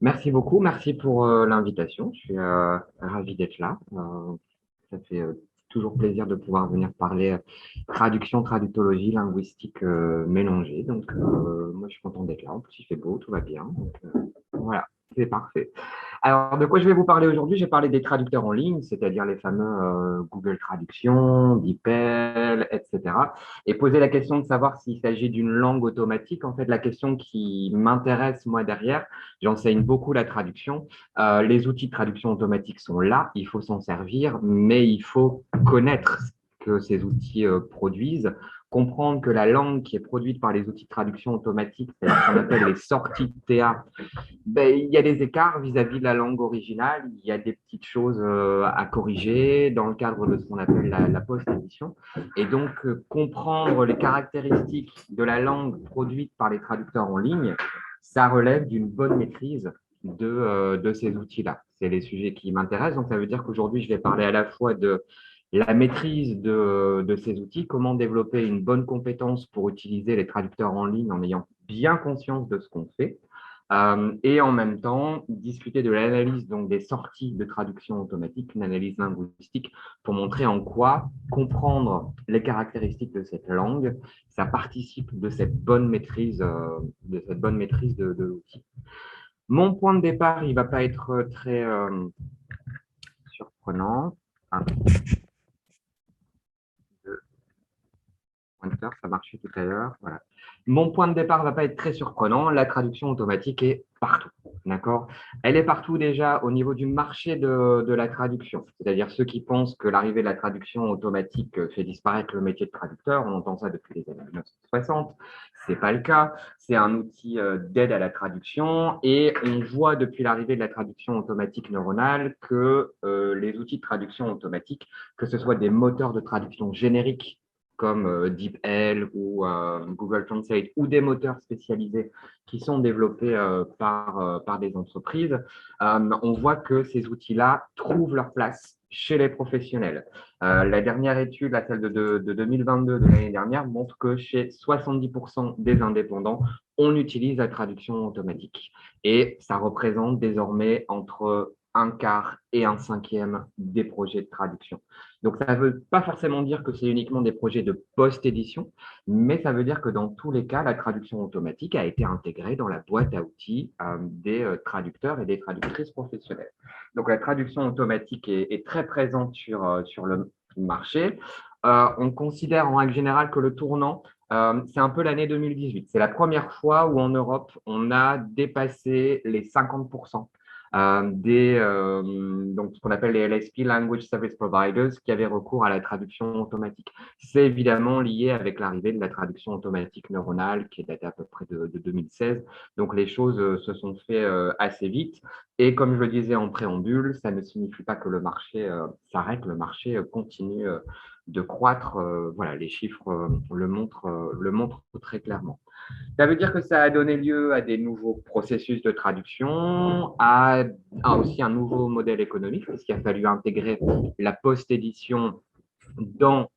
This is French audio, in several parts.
Merci beaucoup, merci pour l'invitation. Je suis ravi d'être là. Ça fait toujours plaisir de pouvoir venir parler traduction, traductologie, linguistique mélangée. Donc, moi, je suis content d'être là. En plus, il fait beau, tout va bien. Donc, voilà, c'est parfait. Alors, de quoi je vais vous parler aujourd'hui? Je vais parler des traducteurs en ligne, c'est-à-dire les fameux Google Traduction, DeepL, etc. Et poser la question de savoir s'il s'agit d'une langue automatique. En fait, la question qui m'intéresse, moi, derrière, j'enseigne beaucoup la traduction. Les outils de traduction automatique sont là, il faut s'en servir, mais il faut connaître ce que ces outils produisent, comprendre que la langue qui est produite par les outils de traduction automatique, c'est ce qu'on appelle les sorties de TA, ben, il y a des écarts vis-à-vis de la langue originale, il y a des petites choses à corriger dans le cadre de ce qu'on appelle la post-édition. Et donc, comprendre les caractéristiques de la langue produite par les traducteurs en ligne, ça relève d'une bonne maîtrise de ces outils-là. C'est les sujets qui m'intéressent. Donc, ça veut dire qu'aujourd'hui, je vais parler à la fois de la maîtrise de ces outils, comment développer une bonne compétence pour utiliser les traducteurs en ligne en ayant bien conscience de ce qu'on fait, et en même temps discuter de l'analyse donc des sorties de traduction automatique, une analyse linguistique pour montrer en quoi comprendre les caractéristiques de cette langue, ça participe de l'outil. Mon point de départ, il ne va pas être très surprenant. Un, deux, pointeur, ça marchait tout à l'heure. Voilà. Mon point de départ ne va pas être très surprenant. La traduction automatique est partout. D'accord? Elle est partout déjà au niveau du marché de la traduction. C'est-à-dire ceux qui pensent que l'arrivée de la traduction automatique fait disparaître le métier de traducteur. On entend ça depuis les années 1960. Ce n'est pas le cas. C'est un outil d'aide à la traduction. Et on voit depuis l'arrivée de la traduction automatique neuronale que les outils de traduction automatique, que ce soit des moteurs de traduction génériques comme DeepL ou Google Translate ou des moteurs spécialisés qui sont développés par des entreprises, on voit que ces outils-là trouvent leur place chez les professionnels. La dernière étude, celle de 2022 de l'année dernière, montre que chez 70% des indépendants, on utilise la traduction automatique. Et ça représente désormais entre un quart et un cinquième des projets de traduction. Donc, ça ne veut pas forcément dire que c'est uniquement des projets de post-édition, mais ça veut dire que dans tous les cas, la traduction automatique a été intégrée dans la boîte à outils des traducteurs et des traductrices professionnelles. Donc, la traduction automatique est très présente sur le marché. On considère en règle générale que le tournant, c'est un peu l'année 2018. C'est la première fois où en Europe, on a dépassé les 50% donc ce qu'on appelle les LSP, Language Service Providers, qui avaient recours à la traduction automatique. C'est évidemment lié avec l'arrivée de la traduction automatique neuronale, qui est datée à peu près de 2016. Donc les choses se sont fait assez vite. Et comme je le disais en préambule, ça ne signifie pas que le marché s'arrête, le marché continue de croître. Voilà, les chiffres le montrent très clairement. Ça veut dire que ça a donné lieu à des nouveaux processus de traduction, à aussi un nouveau modèle économique, parce qu'il a fallu intégrer la post-édition dans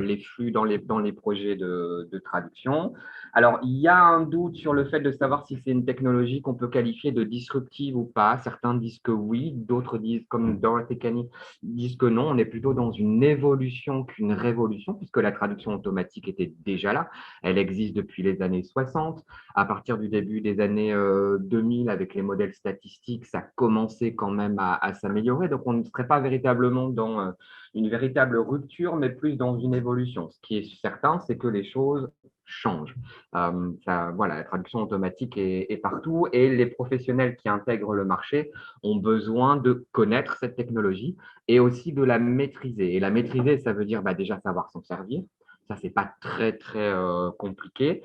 les flux, dans les projets de traduction. Alors, il y a un doute sur le fait de savoir si c'est une technologie qu'on peut qualifier de disruptive ou pas. Certains disent que oui, d'autres disent, comme Dorothy Cani, disent que non. On est plutôt dans une évolution qu'une révolution, puisque la traduction automatique était déjà là. Elle existe depuis les années 60. À partir du début des années 2000, avec les modèles statistiques, ça commençait quand même à s'améliorer. Donc, on ne serait pas véritablement dans une véritable rupture, mais plus dans une évolution. Ce qui est certain, c'est que les choses changent. Voilà, la traduction automatique est partout et les professionnels qui intègrent le marché ont besoin de connaître cette technologie et aussi de la maîtriser. Et la maîtriser, ça veut dire déjà savoir s'en servir. Ça, c'est pas très, très compliqué.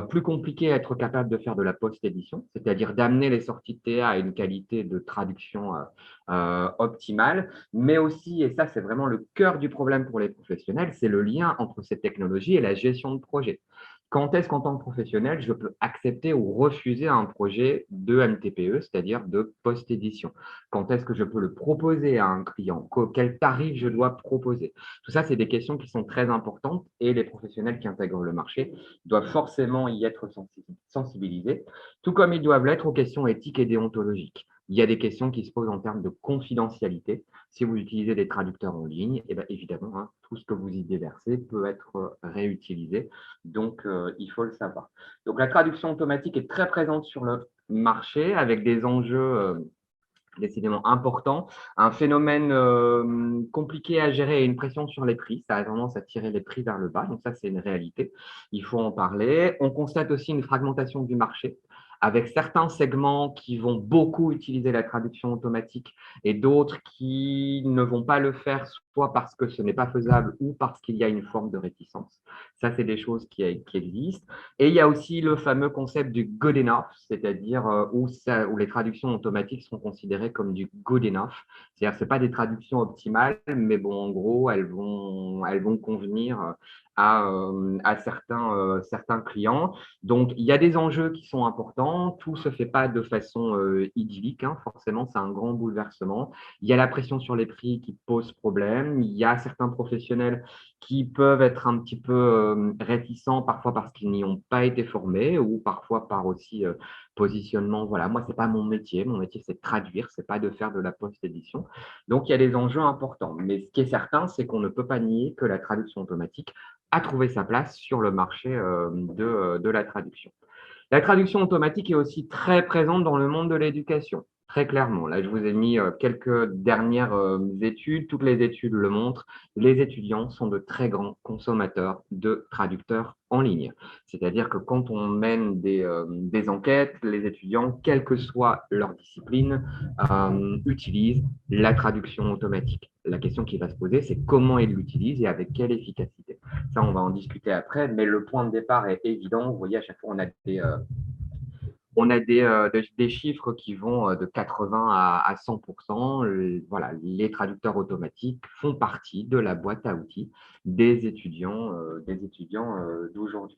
Plus compliqué, être capable de faire de la post-édition, c'est-à-dire d'amener les sorties de TA à une qualité de traduction optimale, mais aussi, et ça c'est vraiment le cœur du problème pour les professionnels, c'est le lien entre cette technologie et la gestion de projet. Quand est-ce qu'en tant que professionnel, je peux accepter ou refuser un projet de MTPE, c'est-à-dire de post-édition? Quand est-ce que je peux le proposer à un client? Quel tarif je dois proposer? Tout ça, c'est des questions qui sont très importantes et les professionnels qui intègrent le marché doivent forcément y être sensibilisés, tout comme ils doivent l'être aux questions éthiques et déontologiques. Il y a des questions qui se posent en termes de confidentialité. Si vous utilisez des traducteurs en ligne, eh bien, évidemment, hein, tout ce que vous y déversez peut être réutilisé. Donc, il faut le savoir. Donc, la traduction automatique est très présente sur le marché avec des enjeux décidément importants. Un phénomène compliqué à gérer et une pression sur les prix. Ça a tendance à tirer les prix vers le bas. Donc, ça, c'est une réalité. Il faut en parler. On constate aussi une fragmentation du marché avec certains segments qui vont beaucoup utiliser la traduction automatique et d'autres qui ne vont pas le faire, soit parce que ce n'est pas faisable ou parce qu'il y a une forme de réticence. Ça, c'est des choses qui existent. Et il y a aussi le fameux concept du good enough, c'est-à-dire où les traductions automatiques sont considérées comme du good enough. C'est-à-dire que ce pas des traductions optimales, mais bon, en gros, elles vont convenir à certains clients. Donc, il y a des enjeux qui sont importants. Tout ne se fait pas de façon idyllique, hein. Forcément, c'est un grand bouleversement. Il y a la pression sur les prix qui pose problème. Il y a certains professionnels qui peuvent être un petit peu réticents, parfois parce qu'ils n'y ont pas été formés ou parfois par aussi positionnement. Voilà, moi, ce n'est pas mon métier. Mon métier, c'est de traduire, ce n'est pas de faire de la post-édition. Donc, il y a des enjeux importants. Mais ce qui est certain, c'est qu'on ne peut pas nier que la traduction automatique a trouvé sa place sur le marché de la traduction. La traduction automatique est aussi très présente dans le monde de l'éducation, très clairement. Là, je vous ai mis quelques dernières études. Toutes les études le montrent. Les étudiants sont de très grands consommateurs de traducteurs en ligne. C'est-à-dire que quand on mène des enquêtes, les étudiants, quelle que soit leur discipline, utilisent la traduction automatique. La question qui va se poser, c'est comment ils l'utilisent et avec quelle efficacité. Ça, on va en discuter après, mais le point de départ est évident. Vous voyez, à chaque fois, on a des chiffres qui vont de 80 à 100%. Voilà, les traducteurs automatiques font partie de la boîte à outils des étudiants d'aujourd'hui.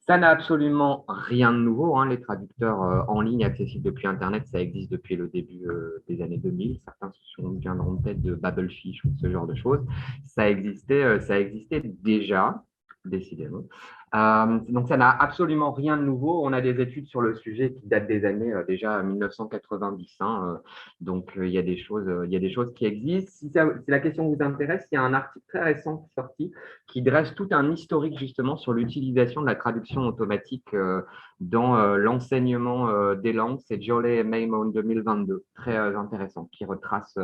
Ça n'a absolument rien de nouveau, hein. Les traducteurs en ligne accessibles depuis Internet, ça existe depuis le début des années 2000. Certains se souviendront peut-être de Babelfish ou de ce genre de choses. Ça existait déjà, décidément. Donc, ça n'a absolument rien de nouveau. On a des études sur le sujet qui datent des années déjà 1990. Hein, donc, il y a des choses qui existent. Si la question vous intéresse, il y a un article très récent qui est sorti qui dresse tout un historique justement sur l'utilisation de la traduction automatique dans l'enseignement des langues. C'est Jolet et Maimon 2022, très intéressant, qui retrace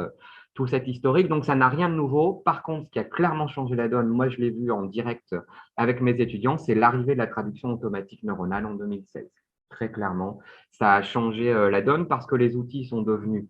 tout cet historique. Donc, ça n'a rien de nouveau. Par contre, ce qui a clairement changé la donne, moi, je l'ai vu en direct avec mes étudiants, c'est l'arrivée de la traduction automatique neuronale en 2016. Très clairement, ça a changé la donne parce que les outils sont devenus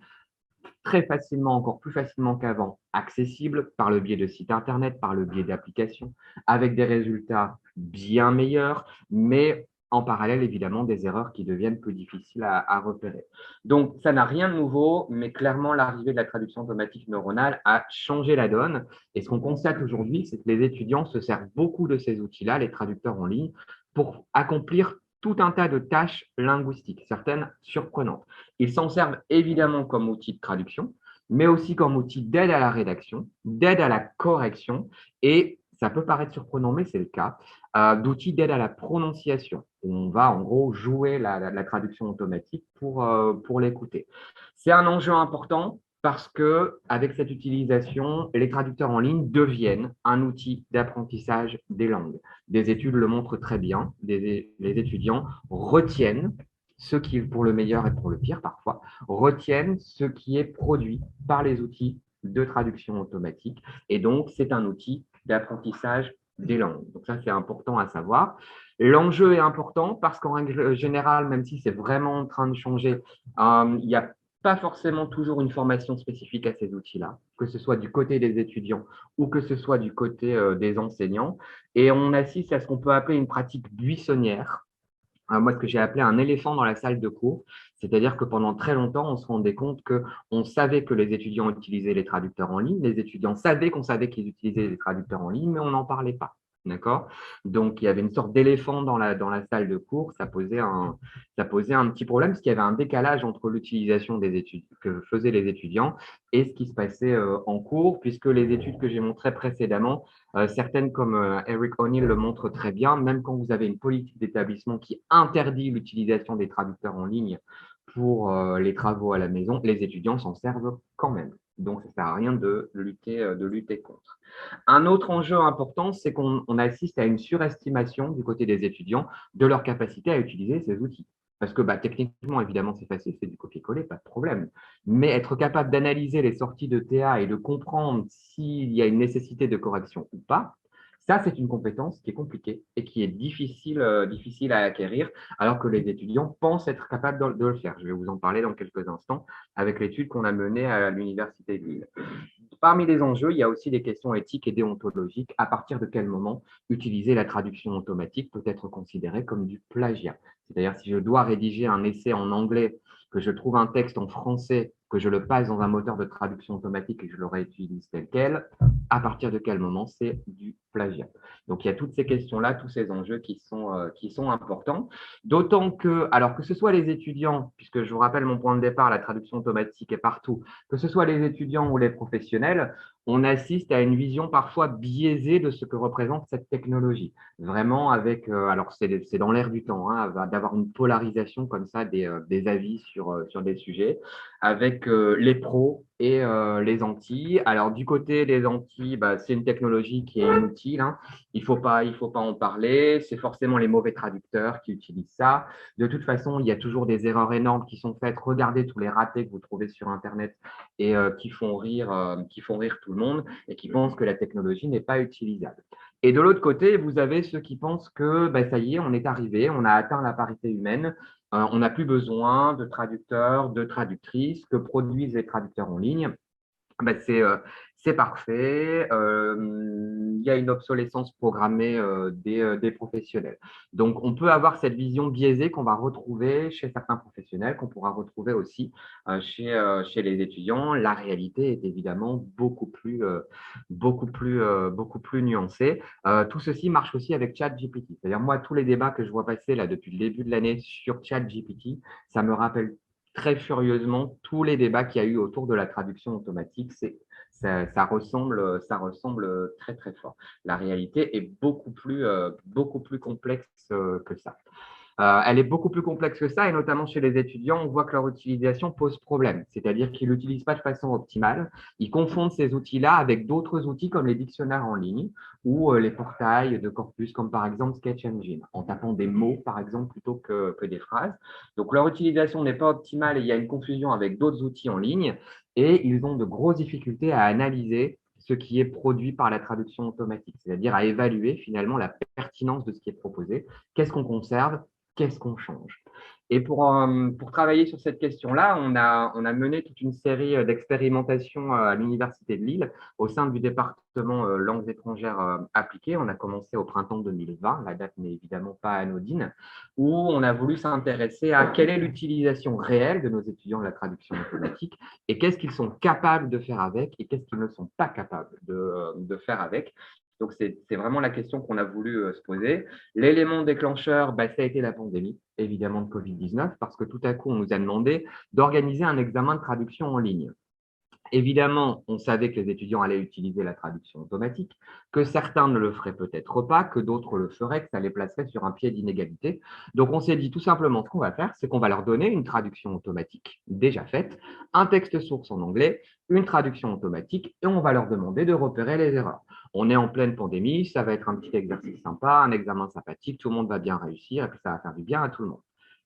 très facilement, encore plus facilement qu'avant, accessibles par le biais de sites Internet, par le biais d'applications, avec des résultats bien meilleurs, mais en parallèle, évidemment, des erreurs qui deviennent plus difficiles à repérer. Donc, ça n'a rien de nouveau, mais clairement, l'arrivée de la traduction automatique neuronale a changé la donne. Et ce qu'on constate aujourd'hui, c'est que les étudiants se servent beaucoup de ces outils-là, les traducteurs en ligne, pour accomplir tout un tas de tâches linguistiques, certaines surprenantes. Ils s'en servent évidemment comme outil de traduction, mais aussi comme outil d'aide à la rédaction, d'aide à la correction, et ça peut paraître surprenant, mais c'est le cas, d'outils d'aide à la prononciation. On va en gros jouer la traduction automatique pour l'écouter. C'est un enjeu important parce que avec cette utilisation, les traducteurs en ligne deviennent un outil d'apprentissage des langues. Des études le montrent très bien. Les étudiants retiennent ce qui, pour le meilleur et pour le pire parfois, retiennent ce qui est produit par les outils de traduction automatique. Et donc, c'est un outil d'apprentissage des langues. Donc ça, c'est important à savoir. L'enjeu est important parce qu'en règle générale, même si c'est vraiment en train de changer, il n'y a pas forcément toujours une formation spécifique à ces outils-là, que ce soit du côté des étudiants ou que ce soit du côté des enseignants. Et on assiste à ce qu'on peut appeler une pratique buissonnière. Moi, ce que j'ai appelé un éléphant dans la salle de cours, c'est-à-dire que pendant très longtemps, on se rendait compte qu'on savait que les étudiants utilisaient les traducteurs en ligne, les étudiants savaient qu'on savait qu'ils utilisaient les traducteurs en ligne, mais on n'en parlait pas. D'accord? Donc, il y avait une sorte d'éléphant dans la salle de cours. Ça posait un petit problème parce qu'il y avait un décalage entre l'utilisation des études que faisaient les étudiants et ce qui se passait en cours, puisque les études que j'ai montrées précédemment, certaines comme Eric O'Neill le montrent très bien, même quand vous avez une politique d'établissement qui interdit l'utilisation des traducteurs en ligne pour les travaux à la maison, les étudiants s'en servent quand même. Donc, ça ne sert à rien de lutter contre. Un autre enjeu important, c'est qu'on assiste à une surestimation du côté des étudiants de leur capacité à utiliser ces outils. Parce que techniquement, évidemment, c'est facile, c'est du copier-coller, pas de problème. Mais être capable d'analyser les sorties de TA et de comprendre s'il y a une nécessité de correction ou pas, ça, c'est une compétence qui est compliquée et qui est difficile à acquérir, alors que les étudiants pensent être capables de le faire. Je vais vous en parler dans quelques instants avec l'étude qu'on a menée à l'Université de Lille. Parmi les enjeux, il y a aussi des questions éthiques et déontologiques. À partir de quel moment utiliser la traduction automatique peut être considéré comme du plagiat? C'est-à-dire, si je dois rédiger un essai en anglais, que je trouve un texte en français, que je le passe dans un moteur de traduction automatique et que je le réutilise tel quel, à partir de quel moment c'est du plagiat? Donc, il y a toutes ces questions-là, tous ces enjeux qui sont importants. D'autant que, alors que ce soit les étudiants, puisque je vous rappelle mon point de départ, la traduction automatique est partout, que ce soit les étudiants ou les professionnels, on assiste à une vision parfois biaisée de ce que représente cette technologie. Vraiment avec, alors c'est dans l'air du temps, hein, d'avoir une polarisation comme ça des avis sur des sujets, avec les pros et les anti. Alors du côté des anti, c'est une technologie qui est inutile, hein. Il faut pas en parler. C'est forcément les mauvais traducteurs qui utilisent ça. De toute façon, il y a toujours des erreurs énormes qui sont faites. Regardez tous les ratés que vous trouvez sur Internet et qui font rire tout le monde et qui pensent que la technologie n'est pas utilisable. Et de l'autre côté, vous avez ceux qui pensent que ça y est, on est arrivé, on a atteint la parité humaine, on n'a plus besoin de traducteurs, de traductrices que produisent les traducteurs en ligne. Ben, c'est parfait. Il y a une obsolescence programmée des professionnels. Donc, on peut avoir cette vision biaisée qu'on va retrouver chez certains professionnels, qu'on pourra retrouver aussi chez les étudiants. La réalité est évidemment beaucoup plus nuancée. Tout ceci marche aussi avec ChatGPT. C'est-à-dire, moi, tous les débats que je vois passer là depuis le début de l'année sur ChatGPT, ça me rappelle très furieusement tous les débats qu'il y a eu autour de la traduction automatique. Ça ressemble très, très fort. La réalité est beaucoup plus complexe que ça. Elle est beaucoup plus complexe que ça, et notamment chez les étudiants, on voit que leur utilisation pose problème. C'est-à-dire qu'ils ne l'utilisent pas de façon optimale. Ils confondent ces outils-là avec d'autres outils comme les dictionnaires en ligne ou les portails de corpus, comme par exemple Sketch Engine, en tapant des mots, par exemple, plutôt que des phrases. Donc, leur utilisation n'est pas optimale et il y a une confusion avec d'autres outils en ligne, et ils ont de grosses difficultés à analyser ce qui est produit par la traduction automatique, c'est-à-dire à évaluer finalement la pertinence de ce qui est proposé. Qu'est-ce qu'on conserve? Qu'est-ce qu'on change? Et pour travailler sur cette question-là, on a mené toute une série d'expérimentations à l'Université de Lille au sein du département langues étrangères appliquées. On a commencé au printemps 2020, la date n'est évidemment pas anodine, où on a voulu s'intéresser à quelle est l'utilisation réelle de nos étudiants de la traduction automatique et qu'est-ce qu'ils sont capables de faire avec et qu'est-ce qu'ils ne sont pas capables de faire avec. Donc, c'est vraiment la question qu'on a voulu se poser. L'élément déclencheur, ça a été la pandémie, évidemment, de Covid-19, parce que tout à coup, on nous a demandé d'organiser un examen de traduction en ligne. Évidemment, on savait que les étudiants allaient utiliser la traduction automatique, que certains ne le feraient peut-être pas, que d'autres le feraient, que ça les placerait sur un pied d'inégalité. Donc, on s'est dit tout simplement, ce qu'on va faire, c'est qu'on va leur donner une traduction automatique déjà faite, un texte source en anglais, une traduction automatique, et on va leur demander de repérer les erreurs. On est en pleine pandémie, ça va être un petit exercice sympa, un examen sympathique, tout le monde va bien réussir, et puis ça va faire du bien à tout le monde.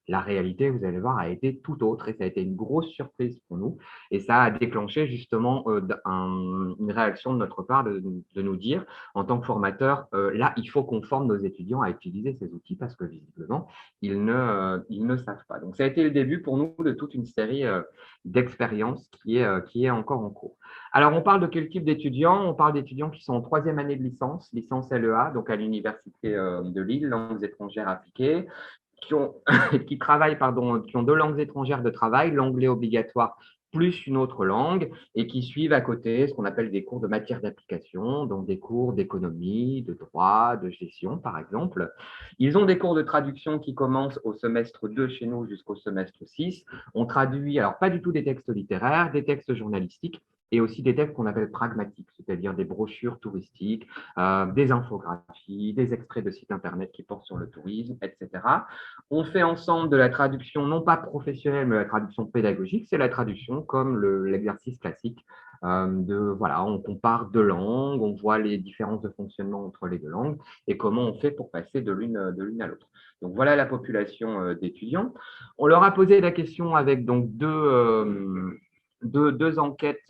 La réalité, vous allez voir, a été tout autre et ça a été une grosse surprise pour nous. Et ça a déclenché justement une réaction de notre part de nous dire, en tant que formateur, là, il faut qu'on forme nos étudiants à utiliser ces outils parce que visiblement, ils ne savent pas. Donc, ça a été le début pour nous de toute une série d'expériences qui est encore en cours. Alors, on parle de quel type d'étudiants? On parle d'étudiants qui sont en troisième année de licence LEA, donc à l'Université de Lille, langues étrangères appliquées, qui travaillent, qui ont deux langues étrangères de travail, l'anglais obligatoire plus une autre langue et qui suivent à côté ce qu'on appelle des cours de matière d'application, donc des cours d'économie, de droit, de gestion, par exemple. Ils ont des cours de traduction qui commencent au semestre 2 chez nous jusqu'au semestre 6. On traduit, alors pas du tout des textes littéraires, des textes journalistiques et aussi des textes qu'on appelle pragmatiques, c'est-à-dire des brochures touristiques, des infographies, des extraits de sites internet qui portent sur le tourisme, etc. On fait ensemble de la traduction, non pas professionnelle, mais la traduction pédagogique. C'est la traduction comme l'exercice classique voilà, on compare deux langues, on voit les différences de fonctionnement entre les deux langues et comment on fait pour passer de l'une à l'autre. Donc voilà la population d'étudiants. On leur a posé la question avec donc deux enquêtes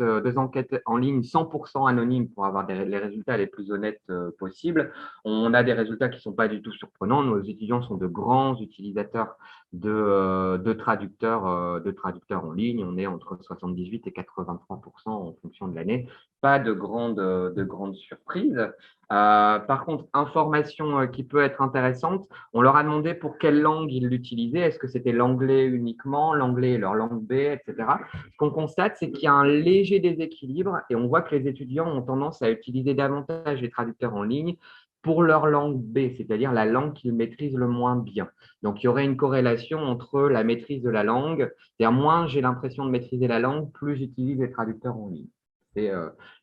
en ligne 100% anonymes pour avoir les résultats les plus honnêtes possibles. On a des résultats qui ne sont pas du tout surprenants. Nos étudiants sont de grands utilisateurs de traducteurs en ligne. On est entre 78 et 83% en fonction de l'année. Pas de grandes surprises. Par contre, information qui peut être intéressante, on leur a demandé pour quelle langue ils l'utilisaient. Est-ce que c'était l'anglais uniquement, l'anglais et leur langue B, etc. Ce qu'on constate, c'est qu'il y a un léger déséquilibre et on voit que les étudiants ont tendance à utiliser davantage les traducteurs en ligne pour leur langue B, c'est-à-dire la langue qu'ils maîtrisent le moins bien. Donc, il y aurait une corrélation entre la maîtrise de la langue, c'est-à-dire moins j'ai l'impression de maîtriser la langue, plus j'utilise les traducteurs en ligne. C'est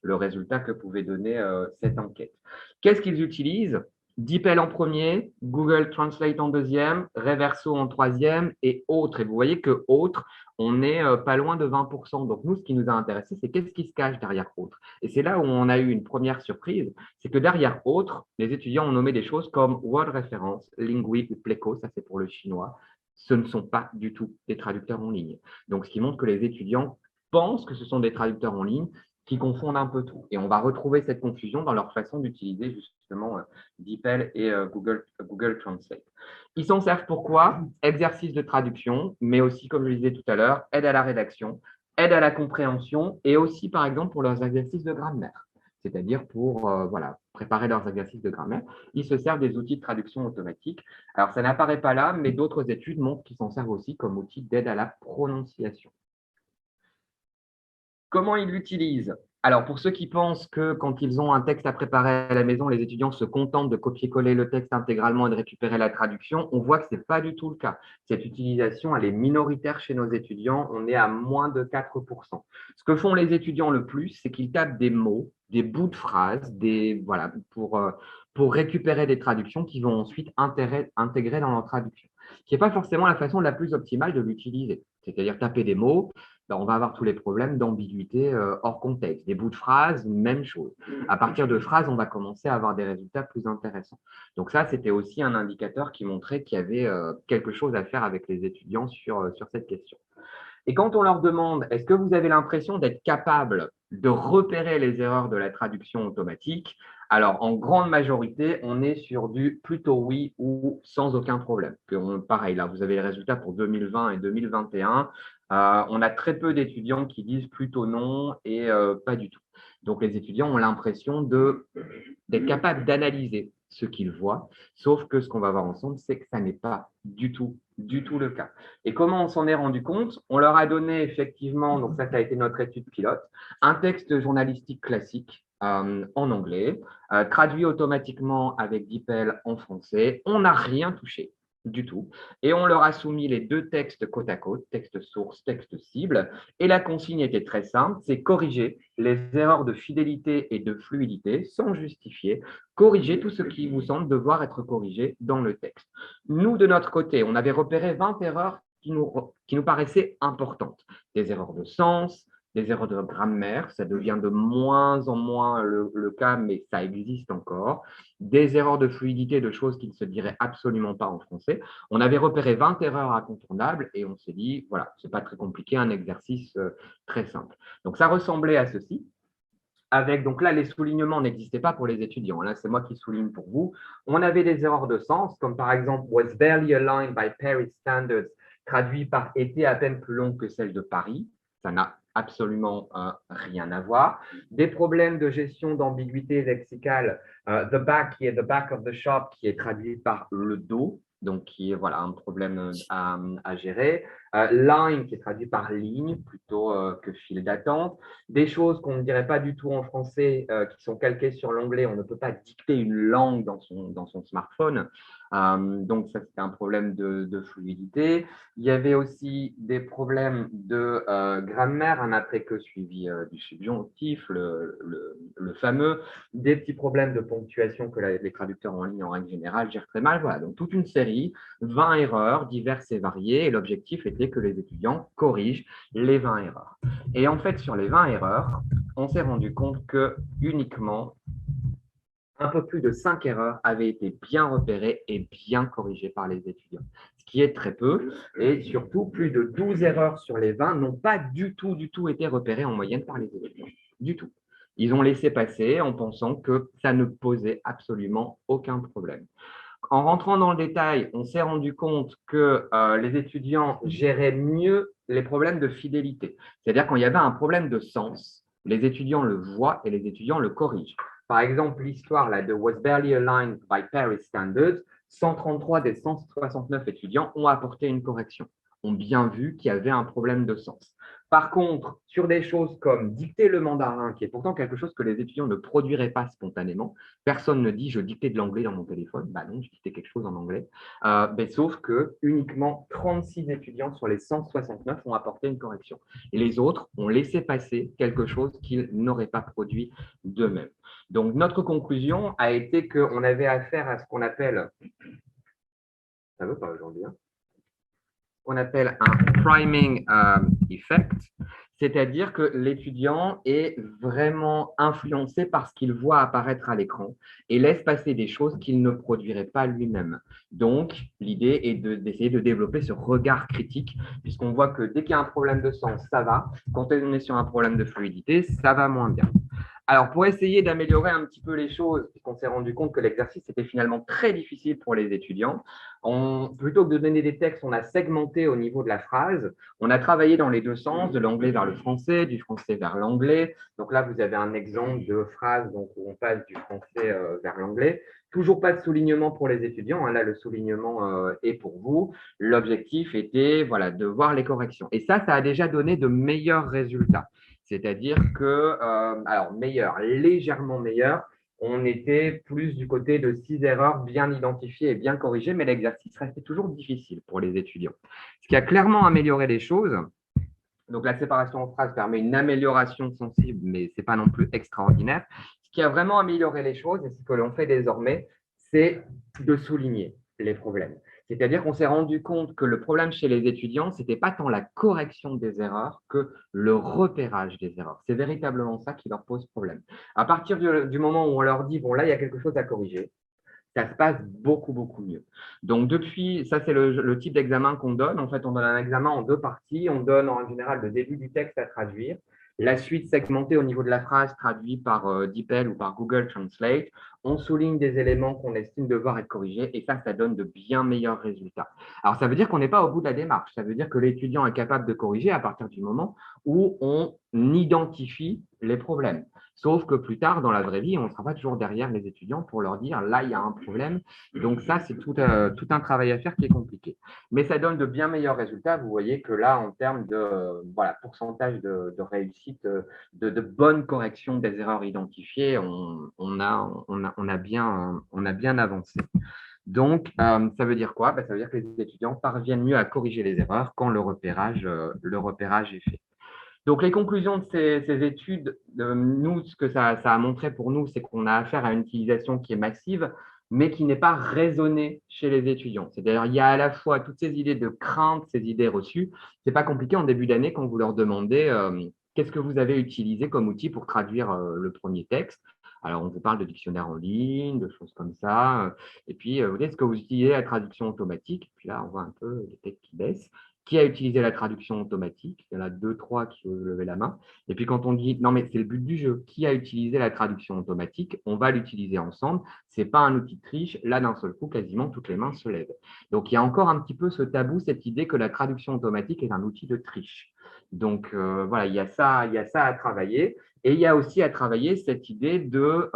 le résultat que pouvait donner cette enquête. Qu'est-ce qu'ils utilisent? DeepL en premier, Google Translate en deuxième, Reverso en troisième et autres. Et vous voyez que autres, on est pas loin de 20%. Donc nous, ce qui nous a intéressé, c'est qu'est-ce qui se cache derrière autres. Et c'est là où on a eu une première surprise, c'est que derrière autres, les étudiants ont nommé des choses comme Word Reference, Lingui ou Pleco, ça c'est pour le chinois. Ce ne sont pas du tout des traducteurs en ligne. Donc ce qui montre que les étudiants pensent que ce sont des traducteurs en ligne qui confondent un peu tout. Et on va retrouver cette confusion dans leur façon d'utiliser justement DeepL et Google Translate. Ils s'en servent pour quoi? Exercice de traduction, mais aussi, comme je le disais tout à l'heure, aide à la rédaction, aide à la compréhension et aussi, par exemple, pour leurs exercices de grammaire, c'est-à-dire pour voilà, préparer leurs exercices de grammaire. Ils se servent des outils de traduction automatique. Alors, ça n'apparaît pas là, mais d'autres études montrent qu'ils s'en servent aussi comme outil d'aide à la prononciation. Comment ils l'utilisent? Alors, pour ceux qui pensent que quand ils ont un texte à préparer à la maison, les étudiants se contentent de copier-coller le texte intégralement et de récupérer la traduction, on voit que ce n'est pas du tout le cas. Cette utilisation, elle est minoritaire chez nos étudiants. On est à moins de 4%. Ce que font les étudiants le plus, c'est qu'ils tapent des mots, des bouts de phrases, voilà, pour récupérer des traductions qu'ils vont ensuite intégrer dans leur traduction, qui n'est pas forcément la façon la plus optimale de l'utiliser. C'est-à-dire taper des mots, on va avoir tous les problèmes d'ambiguïté hors contexte. Des bouts de phrases, même chose. À partir de phrases, on va commencer à avoir des résultats plus intéressants. Donc ça, c'était aussi un indicateur qui montrait qu'il y avait quelque chose à faire avec les étudiants sur cette question. Et quand on leur demande, est-ce que vous avez l'impression d'être capable de repérer les erreurs de la traduction automatique? Alors, en grande majorité, on est sur du plutôt oui ou sans aucun problème. Pareil, là, vous avez les résultats pour 2020 et 2021. On a très peu d'étudiants qui disent plutôt non et pas du tout. Donc, les étudiants ont l'impression d'être capables d'analyser ce qu'ils voient, sauf que ce qu'on va voir ensemble, c'est que ça n'est pas du tout le cas. Et comment on s'en est rendu compte? On leur a donné effectivement, donc ça a été notre étude pilote, un texte journalistique classique en anglais, traduit automatiquement avec DeepL en français. On n'a rien touché du tout. Et on leur a soumis les deux textes côte à côte, texte source, texte cible. Et la consigne était très simple, c'est corriger les erreurs de fidélité et de fluidité sans justifier, corriger tout ce qui vous semble devoir être corrigé dans le texte. Nous, de notre côté, on avait repéré 20 erreurs qui nous paraissaient importantes. Des erreurs de sens, des erreurs de grammaire, ça devient de moins en moins le cas, mais ça existe encore. Des erreurs de fluidité, de choses qui ne se diraient absolument pas en français. On avait repéré 20 erreurs incontournables et on s'est dit, voilà, ce n'est pas très compliqué, un exercice très simple. Donc, ça ressemblait à ceci. Avec, donc là, les soulignements n'existaient pas pour les étudiants. Là, c'est moi qui souligne pour vous. On avait des erreurs de sens, comme par exemple, was barely aligned by Paris standards, traduit par était à peine plus long que celle de Paris. Ça n'a absolument rien à voir. Des problèmes de gestion d'ambiguïté lexicale, the back qui est the back of the shop, qui est traduit par le dos. donc qui est voilà, un problème à gérer. Line, qui est traduit par ligne plutôt que file d'attente. Des choses qu'on ne dirait pas du tout en français, qui sont calquées sur l'anglais. On ne peut pas dicter une langue dans son smartphone. Donc, ça, c'était un problème de fluidité. Il y avait aussi des problèmes de grammaire, un après que suivi du subjonctif, le fameux, des petits problèmes de ponctuation que les traducteurs en ligne, en règle générale, gèrent très mal. Voilà, donc toute une série, 20 erreurs diverses et variées, et l'objectif était que les étudiants corrigent les 20 erreurs. Et en fait, sur les 20 erreurs, on s'est rendu compte que uniquement un peu plus de 5 erreurs avaient été bien repérées et bien corrigées par les étudiants, ce qui est très peu. Et surtout, plus de 12 erreurs sur les 20 n'ont pas du tout été repérées en moyenne par les étudiants. Du tout. Ils ont laissé passer en pensant que ça ne posait absolument aucun problème. En rentrant dans le détail, on s'est rendu compte que les étudiants géraient mieux les problèmes de fidélité. C'est-à-dire quand il y avait un problème de sens, les étudiants le voient et les étudiants le corrigent. Par exemple, l'histoire de Was Barely Aligned by Paris Standards, 133 des 169 étudiants ont apporté une correction, ont bien vu qu'il y avait un problème de sens. Par contre, sur des choses comme dicter le mandarin, qui est pourtant quelque chose que les étudiants ne produiraient pas spontanément, personne ne dit je dictais de l'anglais dans mon téléphone. Bah non, je dictais quelque chose en anglais. Sauf que uniquement 36 étudiants sur les 169 ont apporté une correction. Et les autres ont laissé passer quelque chose qu'ils n'auraient pas produit d'eux-mêmes. Donc, notre conclusion a été qu'on avait affaire à ce qu'on appelle, ça veut pas aujourd'hui, qu'on appelle un priming effect, c'est-à-dire que l'étudiant est vraiment influencé par ce qu'il voit apparaître à l'écran et laisse passer des choses qu'il ne produirait pas lui-même. Donc, l'idée est d'essayer de développer ce regard critique, puisqu'on voit que dès qu'il y a un problème de sens, ça va. Quand on est sur un problème de fluidité, ça va moins bien. Alors, pour essayer d'améliorer un petit peu les choses, puisqu'on s'est rendu compte que l'exercice était finalement très difficile pour les étudiants, plutôt que de donner des textes, on a segmenté au niveau de la phrase. On a travaillé dans les deux sens, de l'anglais vers le français, du français vers l'anglais. Donc là, vous avez un exemple de phrase donc, où on passe du français vers l'anglais. Toujours pas de soulignement pour les étudiants. Là, le soulignement est pour vous. L'objectif était voilà, de voir les corrections. Et ça a déjà donné de meilleurs résultats. C'est-à-dire que, alors meilleur, légèrement meilleur, on était plus du côté de 6 erreurs bien identifiées et bien corrigées, mais l'exercice restait toujours difficile pour les étudiants. Ce qui a clairement amélioré les choses, donc la séparation en phrases permet une amélioration sensible, mais ce n'est pas non plus extraordinaire. Ce qui a vraiment amélioré les choses, et ce que l'on fait désormais, c'est de souligner les problèmes. C'est-à-dire qu'on s'est rendu compte que le problème chez les étudiants, ce n'était pas tant la correction des erreurs que le repérage des erreurs. C'est véritablement ça qui leur pose problème. À partir du moment où on leur dit, bon là, il y a quelque chose à corriger, ça se passe beaucoup mieux. Donc, depuis, ça, c'est le type d'examen qu'on donne. En fait, on donne un examen en deux parties. On donne en général le début du texte à traduire, la suite segmentée au niveau de la phrase traduite par DeepL ou par Google Translate. On souligne des éléments qu'on estime devoir être corrigés et ça donne de bien meilleurs résultats. Alors, ça veut dire qu'on n'est pas au bout de la démarche. Ça veut dire que l'étudiant est capable de corriger à partir du moment où on identifie les problèmes. Sauf que plus tard, dans la vraie vie, on ne sera pas toujours derrière les étudiants pour leur dire là, il y a un problème. Donc, ça, c'est tout un travail à faire qui est compliqué. Mais ça donne de bien meilleurs résultats. Vous voyez que là, en termes de pourcentage de réussite, de bonne correction des erreurs identifiées, on a bien avancé. Donc, ça veut dire quoi? Ça veut dire que les étudiants parviennent mieux à corriger les erreurs quand le repérage est fait. Donc, les conclusions de ces études, nous, ce que ça a montré pour nous, c'est qu'on a affaire à une utilisation qui est massive, mais qui n'est pas raisonnée chez les étudiants. C'est-à-dire, il y a à la fois toutes ces idées de crainte, ces idées reçues. Ce n'est pas compliqué en début d'année quand vous leur demandez qu'est-ce que vous avez utilisé comme outil pour traduire le premier texte. Alors, on vous parle de dictionnaire en ligne, de choses comme ça. Et puis, vous dites, est-ce que vous utilisez la traduction automatique? Puis là, on voit un peu les têtes qui baissent. Qui a utilisé la traduction automatique? Il y en a deux, trois qui ont levé la main. Et puis quand on dit, non mais c'est le but du jeu, qui a utilisé la traduction automatique? On va l'utiliser ensemble. Ce n'est pas un outil de triche. Là, d'un seul coup, quasiment toutes les mains se lèvent. Donc, il y a encore un petit peu ce tabou, cette idée que la traduction automatique est un outil de triche. Donc, voilà, il y a ça à travailler. Et il y a aussi à travailler cette idée de,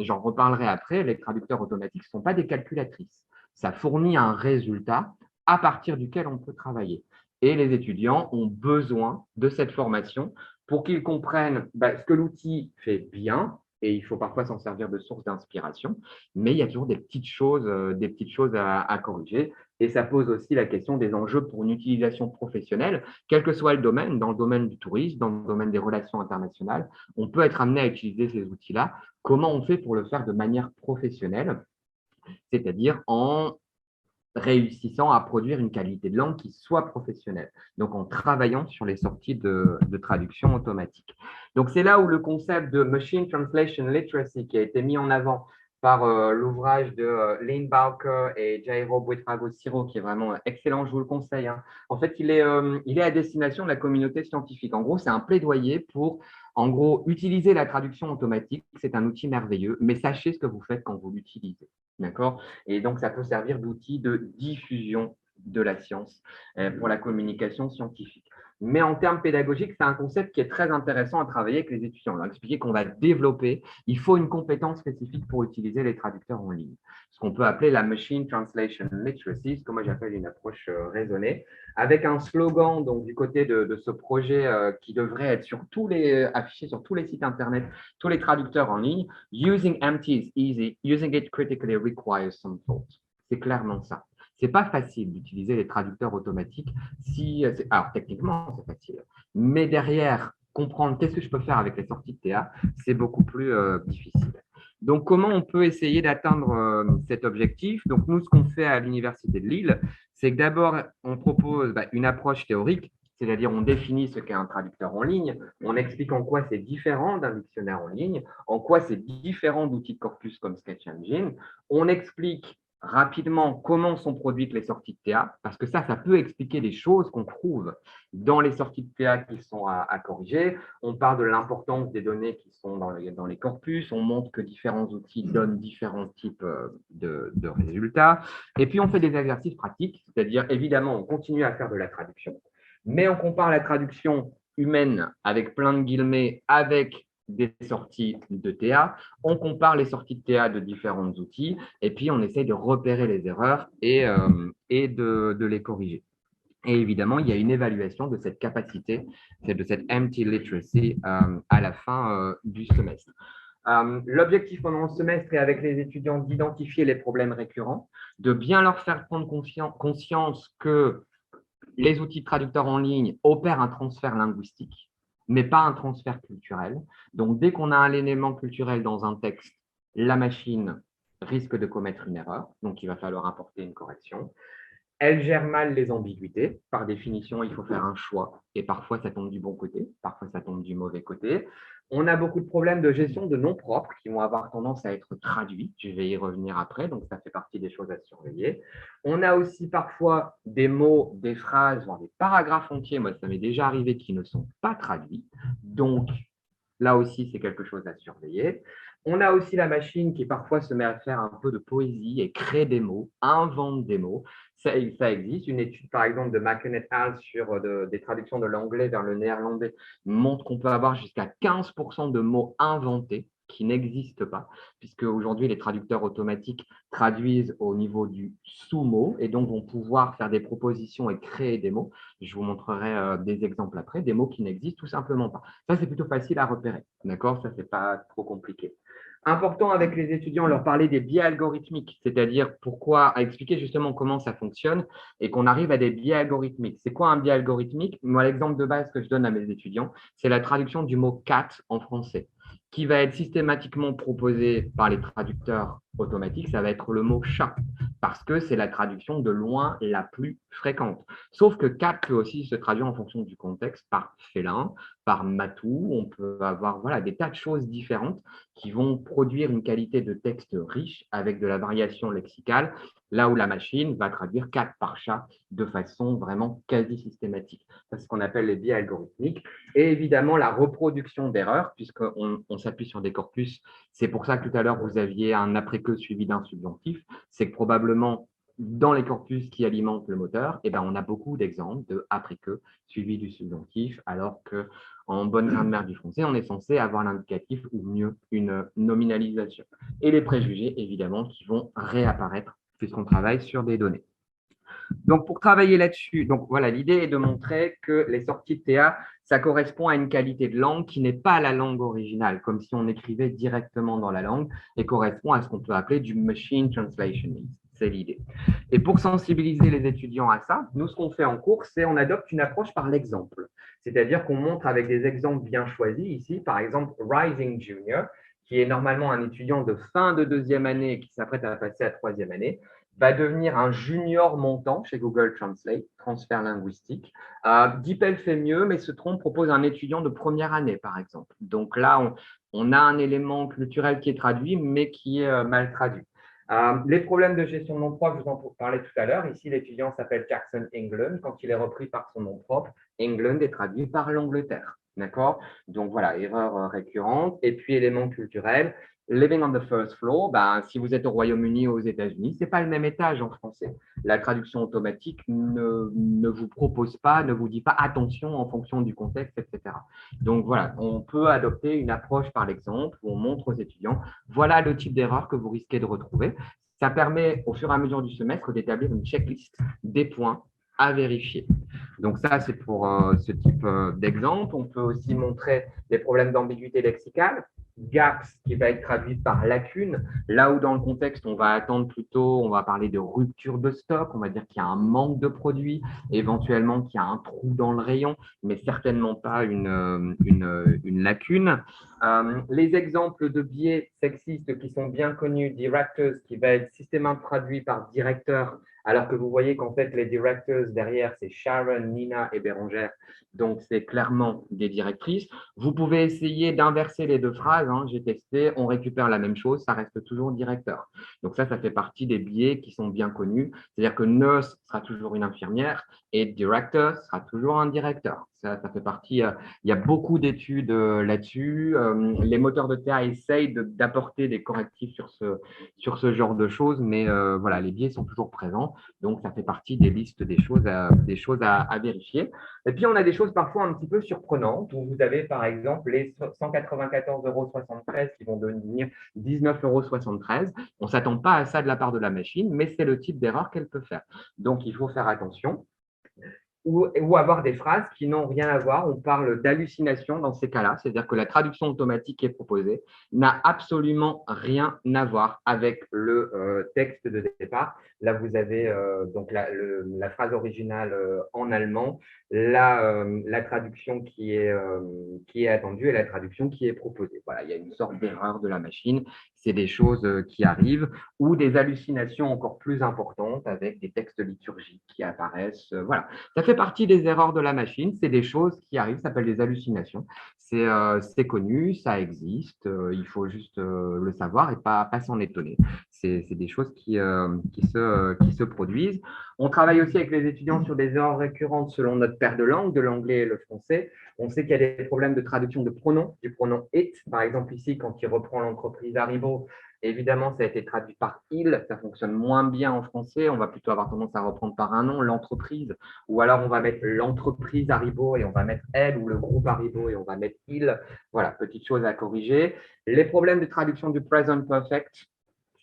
j'en reparlerai après, les traducteurs automatiques ne sont pas des calculatrices. Ça fournit un résultat à partir duquel on peut travailler. Et les étudiants ont besoin de cette formation pour qu'ils comprennent ce que l'outil fait bien, et il faut parfois s'en servir de source d'inspiration, mais il y a toujours des petites choses à corriger. Et ça pose aussi la question des enjeux pour une utilisation professionnelle, quel que soit le domaine, dans le domaine du tourisme, dans le domaine des relations internationales, on peut être amené à utiliser ces outils-là. Comment on fait pour le faire de manière professionnelle, c'est-à-dire en réussissant à produire une qualité de langue qui soit professionnelle, donc en travaillant sur les sorties de traduction automatique. Donc c'est là où le concept de Machine Translation Literacy qui a été mis en avant par l'ouvrage de Lynn Barker et Jairo Buitrago-Siro, qui est vraiment excellent, je vous le conseille. Hein. En fait, il est à destination de la communauté scientifique. En gros, c'est un plaidoyer pour, en gros, utiliser la traduction automatique. C'est un outil merveilleux, mais sachez ce que vous faites quand vous l'utilisez. D'accord? Et donc, ça peut servir d'outil de diffusion de la science pour la communication scientifique. Mais en termes pédagogiques, c'est un concept qui est très intéressant à travailler avec les étudiants. On a expliqué qu'on va développer, il faut une compétence spécifique pour utiliser les traducteurs en ligne. Ce qu'on peut appeler la Machine Translation Literacy, ce que moi j'appelle une approche raisonnée, avec un slogan donc, du côté de ce projet qui devrait être affiché sur tous les sites Internet, tous les traducteurs en ligne. Using MT is easy, using it critically requires some thought. C'est clairement ça. C'est pas facile d'utiliser les traducteurs automatiques alors techniquement c'est facile, mais derrière comprendre qu'est-ce que je peux faire avec les sorties de TA, c'est beaucoup plus difficile. Donc comment on peut essayer d'atteindre cet objectif? Donc nous ce qu'on fait à l'université de Lille, c'est que d'abord on propose une approche théorique, c'est-à-dire on définit ce qu'est un traducteur en ligne, on explique en quoi c'est différent d'un dictionnaire en ligne, en quoi c'est différent d'outils de corpus comme Sketch Engine, on explique rapidement comment sont produites les sorties de TA, parce que ça peut expliquer des choses qu'on trouve dans les sorties de TA qui sont à corriger. On parle de l'importance des données qui sont dans les corpus, on montre que différents outils donnent différents types de résultats. Et puis, on fait des exercices pratiques, c'est-à-dire, évidemment, on continue à faire de la traduction, mais on compare la traduction humaine avec plein de guillemets avec des sorties de TA, on compare les sorties de TA de différents outils et puis on essaye de repérer les erreurs et de les corriger. Et évidemment, il y a une évaluation de cette capacité, de cette MT literacy à la fin du semestre. L'objectif pendant le semestre est avec les étudiants d'identifier les problèmes récurrents, de bien leur faire prendre conscience que les outils de traducteurs en ligne opèrent un transfert linguistique, mais pas un transfert culturel. Donc, dès qu'on a un élément culturel dans un texte, la machine risque de commettre une erreur, donc il va falloir apporter une correction. Elle gère mal les ambiguïtés. Par définition, il faut faire un choix. Et parfois, ça tombe du bon côté, parfois, ça tombe du mauvais côté. On a beaucoup de problèmes de gestion de noms propres qui vont avoir tendance à être traduits. Je vais y revenir après, donc ça fait partie des choses à surveiller. On a aussi parfois des mots, des phrases, voire des paragraphes entiers, moi ça m'est déjà arrivé, qui ne sont pas traduits. Donc, là aussi, c'est quelque chose à surveiller. On a aussi la machine qui parfois se met à faire un peu de poésie et crée des mots, invente des mots. Ça existe. Une étude, par exemple, de McKenna et al. Sur des traductions de l'anglais vers le néerlandais montre qu'on peut avoir jusqu'à 15% de mots inventés qui n'existent pas, puisque aujourd'hui, les traducteurs automatiques traduisent au niveau du sous-mot et donc vont pouvoir faire des propositions et créer des mots. Je vous montrerai des exemples après, des mots qui n'existent tout simplement pas. Ça, c'est plutôt facile à repérer. D'accord? Ça, c'est pas trop compliqué. Important avec les étudiants, leur parler des biais algorithmiques, c'est-à-dire à expliquer justement comment ça fonctionne et qu'on arrive à des biais algorithmiques. C'est quoi un biais algorithmique? Moi, l'exemple de base que je donne à mes étudiants, c'est la traduction du mot cat en français, qui va être systématiquement proposé par les traducteurs automatiques. Ça va être le mot chat, parce que c'est la traduction de loin la plus fréquente. Sauf que cat peut aussi se traduire en fonction du contexte par félin, par matou. On peut avoir des tas de choses différentes qui vont produire une qualité de texte riche avec de la variation lexicale, là où la machine va traduire cat par chat de façon vraiment quasi systématique. C'est ce qu'on appelle les biais algorithmiques. Et évidemment, la reproduction d'erreurs, puisqu'on s'appuie sur des corpus. C'est pour ça que tout à l'heure, vous aviez un après-que suivi d'un subjonctif. C'est que probablement, dans les corpus qui alimentent le moteur, on a beaucoup d'exemples de après-que suivi du subjonctif, alors qu'en bonne grammaire du français, on est censé avoir l'indicatif ou mieux une nominalisation. Et les préjugés, évidemment, qui vont réapparaître puisqu'on travaille sur des données. Donc, pour travailler là-dessus, donc voilà, l'idée est de montrer que les sorties de TA, ça correspond à une qualité de langue qui n'est pas la langue originale, comme si on écrivait directement dans la langue, et correspond à ce qu'on peut appeler du machine translation. C'est l'idée. Et pour sensibiliser les étudiants à ça, nous, ce qu'on fait en cours, c'est on adopte une approche par l'exemple. C'est-à-dire qu'on montre avec des exemples bien choisis ici, par exemple, Rising Junior, qui est normalement un étudiant de fin de deuxième année qui s'apprête à passer à troisième année, va devenir un junior montant chez Google Translate, transfert linguistique. DeepL fait mieux, mais se trompe, propose un étudiant de première année, par exemple. Donc là, on a un élément culturel qui est traduit, mais qui est mal traduit. Les problèmes de gestion de nom propre, je vous en parlais tout à l'heure. Ici, l'étudiant s'appelle Jackson England. Quand il est repris par son nom propre, England est traduit par l'Angleterre. D'accord? Donc voilà, erreur récurrente. Et puis, élément culturel, living on the first floor, ben, si vous êtes au Royaume-Uni ou aux États-Unis, ce n'est pas le même étage en français. La traduction automatique ne vous propose pas, ne vous dit pas attention en fonction du contexte, etc. Donc voilà, on peut adopter une approche par l'exemple où on montre aux étudiants, voilà le type d'erreur que vous risquez de retrouver. Ça permet au fur et à mesure du semestre d'établir une checklist des points à vérifier. Donc ça, c'est pour ce type d'exemple. On peut aussi montrer des problèmes d'ambiguïté lexicale. Gaps qui va être traduit par lacune, là où dans le contexte, on va attendre plutôt, on va parler de rupture de stock, on va dire qu'il y a un manque de produits, éventuellement qu'il y a un trou dans le rayon, mais certainement pas une lacune. Les exemples de biais sexistes qui sont bien connus, directors, qui va être systématiquement traduit par directeur, alors que vous voyez qu'en fait, les directors derrière, c'est Sharon, Nina et Bérangère. Donc, c'est clairement des directrices. Vous pouvez essayer d'inverser les deux phrases. Hein. J'ai testé, on récupère la même chose, ça reste toujours directeur. Donc, ça fait partie des biais qui sont bien connus. C'est-à-dire que nurse sera toujours une infirmière et director sera toujours un directeur. Ça fait partie. Il y a beaucoup d'études là-dessus. Les moteurs de TA essayent d'apporter des correctifs sur ce genre de choses, mais voilà, les biais sont toujours présents. Donc, ça fait partie des listes des choses à vérifier. Et puis, on a des choses parfois un petit peu surprenantes où vous avez, par exemple, les 194,73 € qui vont devenir 19,73 €. On ne s'attend pas à ça de la part de la machine, mais c'est le type d'erreur qu'elle peut faire. Donc, il faut faire attention. Ou avoir des phrases qui n'ont rien à voir. On parle d'hallucination dans ces cas-là, c'est-à-dire que la traduction automatique qui est proposée n'a absolument rien à voir avec le texte de départ. Là, vous avez donc la phrase originale en allemand, la traduction qui est attendue et la traduction qui est proposée. Voilà, il y a une sorte d'erreur de la machine. C'est des choses qui arrivent ou des hallucinations encore plus importantes avec des textes liturgiques qui apparaissent. Voilà. Ça fait partie des erreurs de la machine, c'est des choses qui arrivent, ça s'appelle des hallucinations. C'est connu, ça existe, il faut juste le savoir et pas s'en étonner. C'est des choses qui se produisent. On travaille aussi avec les étudiants sur des erreurs récurrentes selon notre paire de langues, de l'anglais et le français. On sait qu'il y a des problèmes de traduction de pronoms, du pronom it. Par exemple, ici, quand il reprend l'entreprise Haribo, évidemment, ça a été traduit par il, ça fonctionne moins bien en français. On va plutôt avoir tendance à reprendre par un nom, l'entreprise, ou alors on va mettre l'entreprise Haribo et on va mettre elle, ou le groupe Haribo et on va mettre il. Voilà, petite chose à corriger. Les problèmes de traduction du present perfect,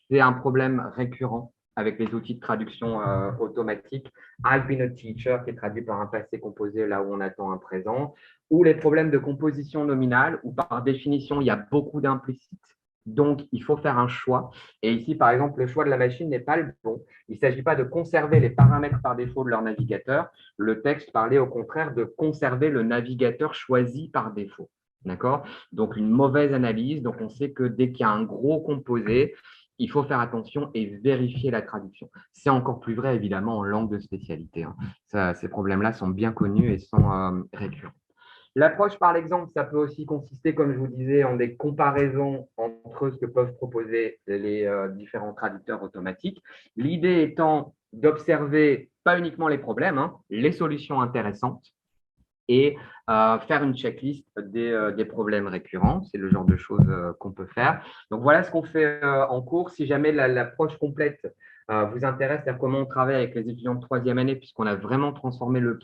c'est un problème récurrent avec les outils de traduction automatique. I've been a teacher, qui est traduit par un passé composé là où on attend un présent, ou les problèmes de composition nominale, où par définition, il y a beaucoup d'implicites. Donc, il faut faire un choix. Et ici, par exemple, le choix de la machine n'est pas le bon. Il ne s'agit pas de conserver les paramètres par défaut de leur navigateur. Le texte parlait au contraire de conserver le navigateur choisi par défaut. D'accord? Donc, une mauvaise analyse. Donc, on sait que dès qu'il y a un gros composé, il faut faire attention et vérifier la traduction. C'est encore plus vrai, évidemment, en langue de spécialité. Hein. Ces problèmes-là sont bien connus et sont récurrents. L'approche par l'exemple, ça peut aussi consister, comme je vous disais, en des comparaisons entre ce que peuvent proposer les différents traducteurs automatiques. L'idée étant d'observer pas uniquement les problèmes, hein, les solutions intéressantes et faire une checklist des problèmes récurrents. C'est le genre de choses qu'on peut faire. Donc, voilà ce qu'on fait en cours. Si jamais l'approche complète vous intéresse, c'est-à-dire comment on travaille avec les étudiants de troisième année, puisqu'on a vraiment transformé le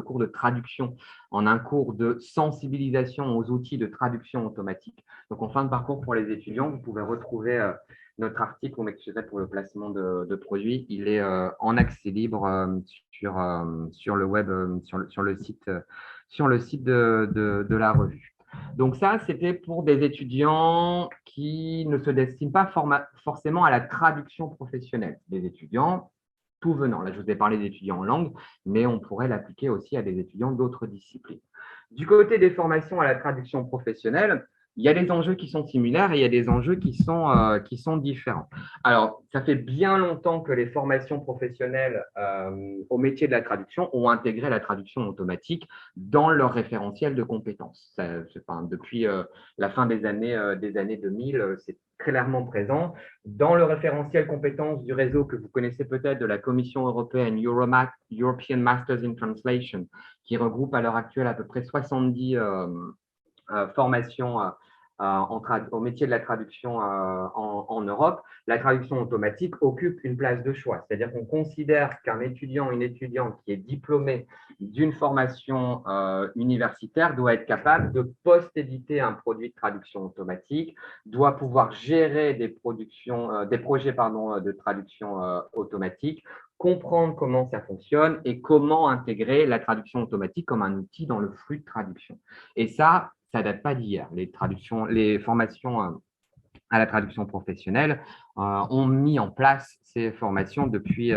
cours de traduction en un cours de sensibilisation aux outils de traduction automatique. Donc, en fin de parcours pour les étudiants, vous pouvez retrouver notre article, on m'excuserait pour le placement de produits, il est en accès libre sur le web, sur le site de la revue. Donc ça, c'était pour des étudiants qui ne se destinent pas forcément à la traduction professionnelle. Des étudiants tout venant. Là, je vous ai parlé d'étudiants en langue, mais on pourrait l'appliquer aussi à des étudiants d'autres disciplines. Du côté des formations à la traduction professionnelle, il y a des enjeux qui sont similaires et il y a des enjeux qui sont différents. Alors, ça fait bien longtemps que les formations professionnelles au métier de la traduction ont intégré la traduction automatique dans leur référentiel de compétences. Depuis la fin des années 2000, c'est clairement présent. Dans le référentiel compétences du réseau que vous connaissez peut-être de la Commission européenne, European Masters in Translation, qui regroupe à l'heure actuelle à peu près 70 formations au métier de la traduction en Europe, la traduction automatique occupe une place de choix. C'est-à-dire qu'on considère qu'un étudiant, une étudiante qui est diplômé d'une formation universitaire doit être capable de post-éditer un produit de traduction automatique, doit pouvoir gérer des projets de traduction automatique, comprendre comment ça fonctionne et comment intégrer la traduction automatique comme un outil dans le flux de traduction. Et ça date pas d'hier. Les formations à la traduction professionnelle ont mis en place ces formations depuis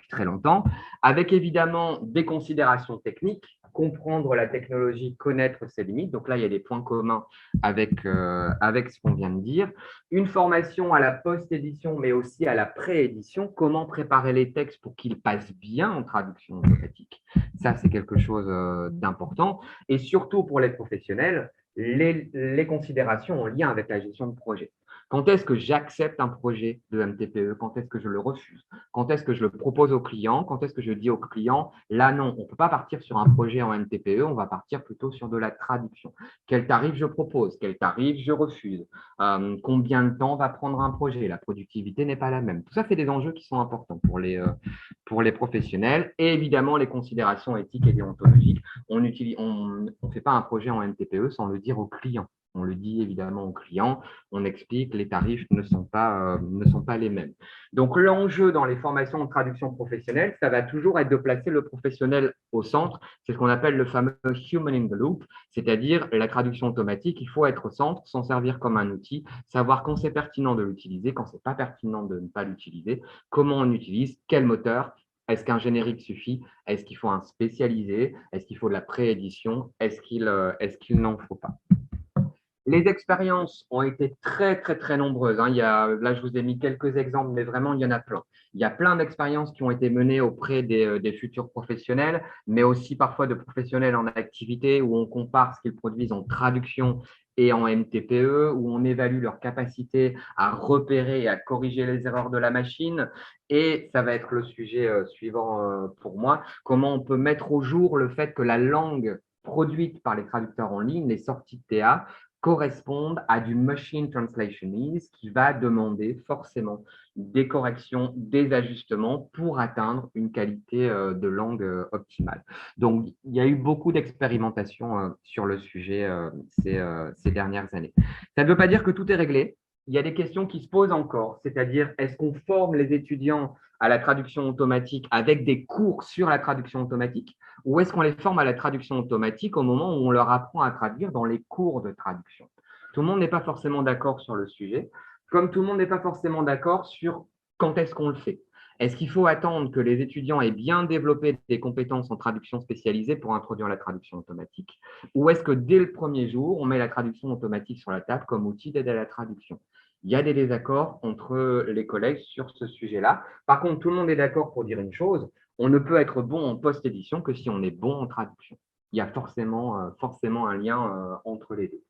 très longtemps, avec évidemment des considérations techniques, comprendre la technologie, connaître ses limites. Donc là, il y a des points communs avec ce qu'on vient de dire. Une formation à la post-édition, mais aussi à la pré-édition, comment préparer les textes pour qu'ils passent bien en traduction automatique. Ça, c'est quelque chose d'important. Et surtout pour les professionnels, les considérations en lien avec la gestion de projet. Quand est-ce que j'accepte un projet de MTPE? Quand est-ce que je le refuse? Quand est-ce que je le propose au client? Quand est-ce que je dis au client, là non, on ne peut pas partir sur un projet en MTPE, on va partir plutôt sur de la traduction. Quel tarif je propose? Quel tarif je refuse? Combien de temps va prendre un projet? La productivité n'est pas la même. Tout ça, c'est des enjeux qui sont importants pour les professionnels et évidemment les considérations éthiques et déontologiques. On ne fait pas un projet en MTPE sans le dire au client. On le dit évidemment aux clients, on explique, les tarifs ne sont pas les mêmes. Donc, l'enjeu dans les formations de traduction professionnelle, ça va toujours être de placer le professionnel au centre. C'est ce qu'on appelle le fameux human in the loop, c'est-à-dire la traduction automatique. Il faut être au centre, s'en servir comme un outil, savoir quand c'est pertinent de l'utiliser, quand c'est pas pertinent de ne pas l'utiliser, comment on l'utilise, quel moteur. Est-ce qu'un générique suffit? Est-ce qu'il faut un spécialisé? Est-ce qu'il faut de la préédition? Est-ce qu'il n'en faut pas? Les expériences ont été très, très, très nombreuses. Là, je vous ai mis quelques exemples, mais vraiment, il y en a plein. Il y a plein d'expériences qui ont été menées auprès des futurs professionnels, mais aussi parfois de professionnels en activité où on compare ce qu'ils produisent en traduction et en MTPE, où on évalue leur capacité à repérer et à corriger les erreurs de la machine. Et ça va être le sujet suivant pour moi, comment on peut mettre au jour le fait que la langue produite par les traducteurs en ligne, les sorties de TA, correspondent à du machine translation qui va demander forcément des corrections, des ajustements pour atteindre une qualité de langue optimale. Donc, il y a eu beaucoup d'expérimentations sur le sujet ces dernières années. Ça ne veut pas dire que tout est réglé. Il y a des questions qui se posent encore, c'est-à-dire est-ce qu'on forme les étudiants à la traduction automatique avec des cours sur la traduction automatique ou est-ce qu'on les forme à la traduction automatique au moment où on leur apprend à traduire dans les cours de traduction? Tout le monde n'est pas forcément d'accord sur le sujet, comme tout le monde n'est pas forcément d'accord sur quand est-ce qu'on le fait. Est-ce qu'il faut attendre que les étudiants aient bien développé des compétences en traduction spécialisée pour introduire la traduction automatique? Ou est-ce que dès le premier jour, on met la traduction automatique sur la table comme outil d'aide à la traduction? Il y a des désaccords entre les collègues sur ce sujet-là. Par contre, tout le monde est d'accord pour dire une chose, on ne peut être bon en post-édition que si on est bon en traduction. Il y a forcément un lien entre les deux.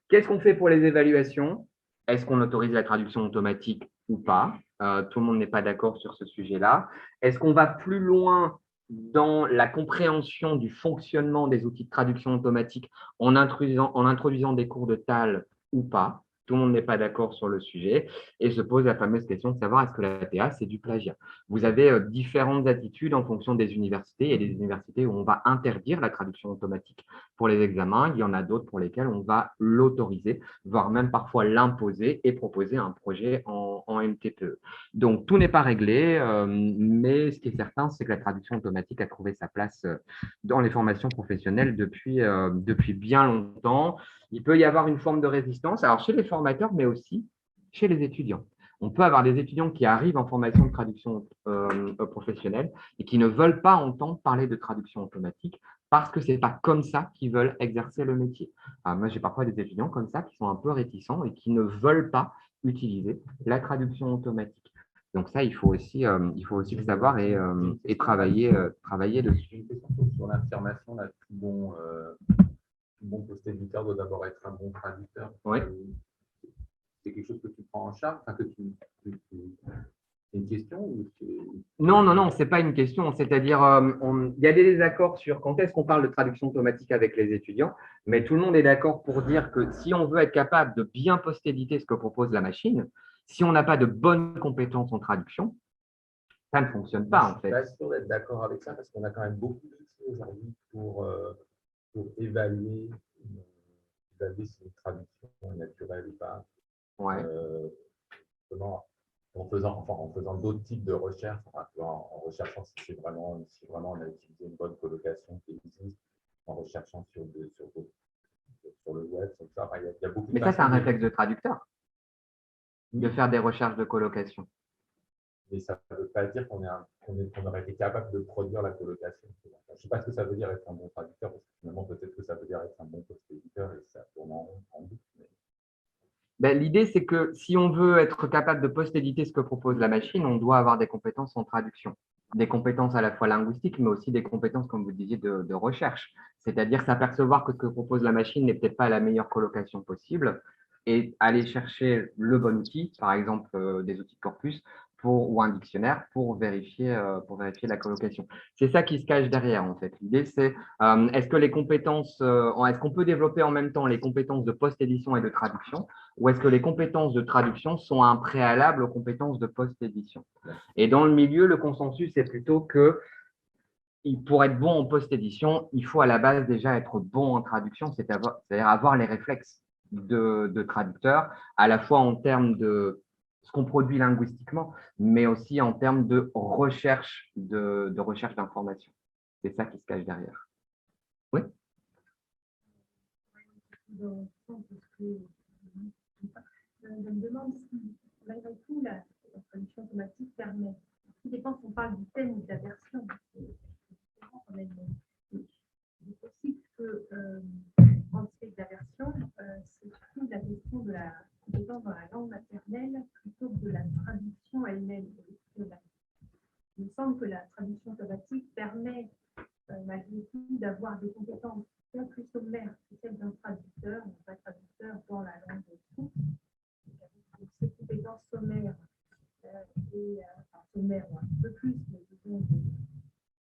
Qu'est-ce qu'on fait pour les évaluations? Est-ce qu'on autorise la traduction automatique ou pas? Tout le monde n'est pas d'accord sur ce sujet-là. Est-ce qu'on va plus loin dans la compréhension du fonctionnement des outils de traduction automatique en introduisant des cours de TAL ou pas? Tout le monde n'est pas d'accord sur le sujet et se pose la fameuse question de savoir est-ce que la TA, c'est du plagiat? Vous avez différentes attitudes en fonction des universités. Il y a des universités où on va interdire la traduction automatique pour les examens. Il y en a d'autres pour lesquels on va l'autoriser, voire même parfois l'imposer et proposer un projet en une TPE. Donc, tout n'est pas réglé, mais ce qui est certain, c'est que la traduction automatique a trouvé sa place dans les formations professionnelles depuis bien longtemps. Il peut y avoir une forme de résistance, alors chez les formateurs, mais aussi chez les étudiants. On peut avoir des étudiants qui arrivent en formation de traduction professionnelle et qui ne veulent pas entendre parler de traduction automatique parce que ce n'est pas comme ça qu'ils veulent exercer le métier. Moi, j'ai parfois des étudiants comme ça qui sont un peu réticents et qui ne veulent pas utiliser la traduction automatique. Donc ça, il faut aussi le savoir et travailler dessus. J'ai une question sur l'affirmation, là, tout bon post-éditeur doit d'abord être un bon traducteur. Oui. C'est quelque chose que tu prends en charge, enfin, c'est une question ou Non, ce n'est pas une question. C'est-à-dire, il y a des désaccords sur quand est-ce qu'on parle de traduction automatique avec les étudiants, mais tout le monde est d'accord pour dire que si on veut être capable de bien post-éditer ce que propose la machine, si on n'a pas de bonnes compétences en traduction, ça ne fonctionne pas, en fait. Je suis pas sûr d'être d'accord avec ça parce qu'on a quand même beaucoup d'outils aujourd'hui pour évaluer si une traduction est naturelle ou pas. Ouais. En faisant d'autres types de recherches, en recherchant si vraiment on a utilisé une bonne colocation qui existe, en recherchant sur le web, sur ça. Il y a beaucoup Mais ça, c'est un réflexe de traducteur, de faire des recherches de colocation. Mais ça ne veut pas dire qu'on aurait été capable de produire la colocation. Je ne sais pas ce que ça veut dire être un bon traducteur, parce que finalement, peut-être que ça veut dire être un bon post-éditeur et ça tourne en boucle. Ben, l'idée, c'est que si on veut être capable de post-éditer ce que propose la machine, on doit avoir des compétences en traduction. Des compétences à la fois linguistiques, mais aussi des compétences, comme vous disiez, de recherche. C'est-à-dire s'apercevoir que ce que propose la machine n'est peut-être pas la meilleure colocation possible et aller chercher le bon outil, par exemple des outils de corpus ou un dictionnaire pour vérifier la colocation. C'est ça qui se cache derrière, en fait. L'idée, c'est est-ce que les compétences, est-ce qu'on peut développer en même temps les compétences de post-édition et de traduction, ou est-ce que les compétences de traduction sont un préalable aux compétences de post-édition? Et dans le milieu, le consensus est plutôt que pour être bon en post-édition, il faut à la base déjà être bon en traduction, c'est-à-dire avoir les réflexes de traducteur, à la fois en termes de ce qu'on produit linguistiquement, mais aussi en termes de recherche d'informations. C'est ça qui se cache derrière. Oui. Je me demande si, malgré tout, la traduction automatique permet. Tout dépend si on parle du thème ou de la version. Il est possible que, en fait, de la version, c'est surtout la question de la compétence dans la langue maternelle plutôt que de la traduction elle-même. Il me semble que la traduction automatique permet, malgré tout, d'avoir des compétences bien plus sommaires que celles d'un traducteur, un traducteur dans la langue de tout. Ces compétences sommaires sommaires ou un peu plus, mais disons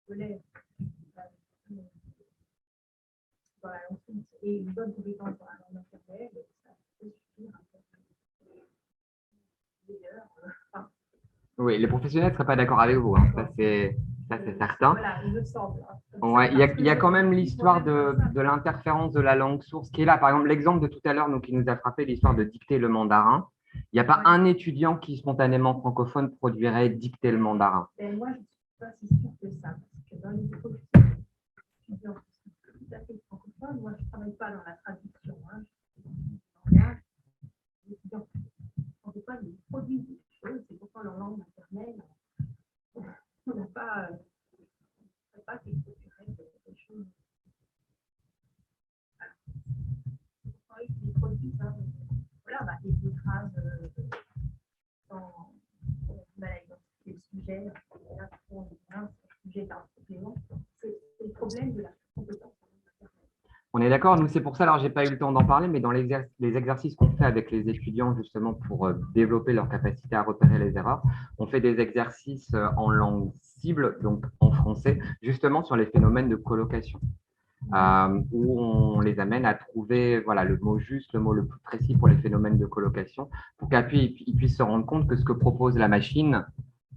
scolaires dans la langue suisse et une bonne compétence dans la langue maternelle, ça peut suffire Oui, les professionnels ne seraient pas d'accord avec vous, hein. Ça, c'est certain. Voilà, il me semble. Ouais, il y a quand même l'histoire de l'interférence de la langue source qui est là. Par exemple, l'exemple de tout à l'heure qui nous a frappé, l'histoire de dicter le mandarin. Il n'y a pas un étudiant qui, spontanément francophone, produirait dicter le mandarin. Et moi, je ne suis pas si sûre que ça. Parce que dans les étudiants tout à fait francophones, moi, je ne travaille pas dans la traduction. Les étudiants francophones, ils produisent des choses, c'est pourtant leur langue maternelle. On n'a pas quelque chose des choses. Ils produisent, voilà, des phrases dans le sujet, sujet d'un complément. C'est le problème de la compétence. On est d'accord, nous c'est pour ça, alors j'ai pas eu le temps d'en parler, mais dans les exercices qu'on fait avec les étudiants justement pour développer leur capacité à repérer les erreurs, on fait des exercices en langue cible, donc en français, justement sur les phénomènes de colocation, où on les amène à trouver le mot juste, le mot le plus précis pour les phénomènes de colocation, pour qu'ils puissent se rendre compte que ce que propose la machine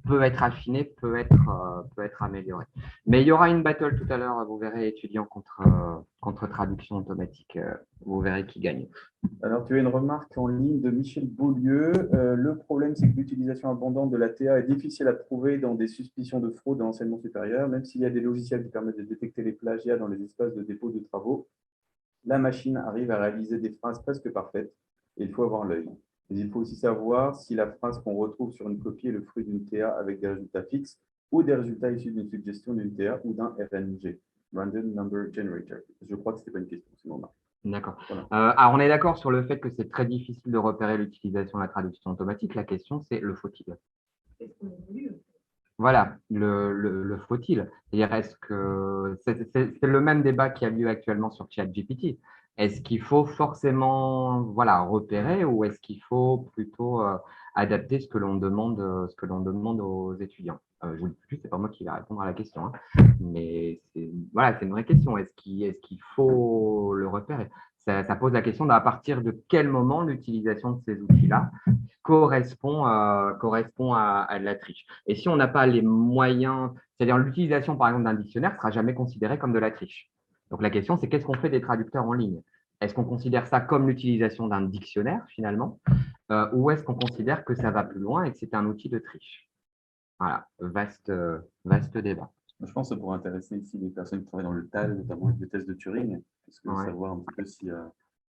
peut être affiné, peut être amélioré. Mais il y aura une battle tout à l'heure, vous verrez, étudiants contre traduction automatique, vous verrez qui gagne. Alors, tu as une remarque en ligne de Michel Beaulieu. Le problème, c'est que l'utilisation abondante de la TA est difficile à trouver dans des suspicions de fraude dans l'enseignement supérieur, même s'il y a des logiciels qui permettent de détecter les plagiats dans les espaces de dépôt de travaux. La machine arrive à réaliser des phrases presque parfaites et il faut avoir l'œil. Mais il faut aussi savoir si la phrase qu'on retrouve sur une copie est le fruit d'une TA avec des résultats fixes ou des résultats issus d'une suggestion d'une TA ou d'un RNG, Random Number Generator. Je crois que ce n'était pas une question, c'est normal. D'accord. Voilà. Alors, on est d'accord sur le fait que c'est très difficile de repérer l'utilisation de la traduction automatique. La question, c'est le faut-il? Voilà, le faut-il? C'est-à-dire, est-ce que c'est le même débat qui a lieu actuellement sur ChatGPT? Est-ce qu'il faut forcément repérer ou est-ce qu'il faut plutôt adapter ce que l'on demande aux étudiants? Je vous le dis plus, c'est pas moi qui vais répondre à la question, hein. Mais c'est une vraie question. Est-ce qu'il faut le repérer? Ça pose la question d'à partir de quel moment l'utilisation de ces outils-là correspond à de la triche. Et si on n'a pas les moyens, c'est-à-dire l'utilisation par exemple d'un dictionnaire ne sera jamais considérée comme de la triche. Donc la question, c'est qu'est-ce qu'on fait des traducteurs en ligne? Est-ce qu'on considère ça comme l'utilisation d'un dictionnaire finalement, ou est-ce qu'on considère que ça va plus loin et que c'est un outil de triche? Voilà, vaste débat. Je pense que ça pourrait intéresser ici les personnes qui travaillent dans le TAL, notamment avec le test de Turing, parce que Ouais. savoir un petit peu si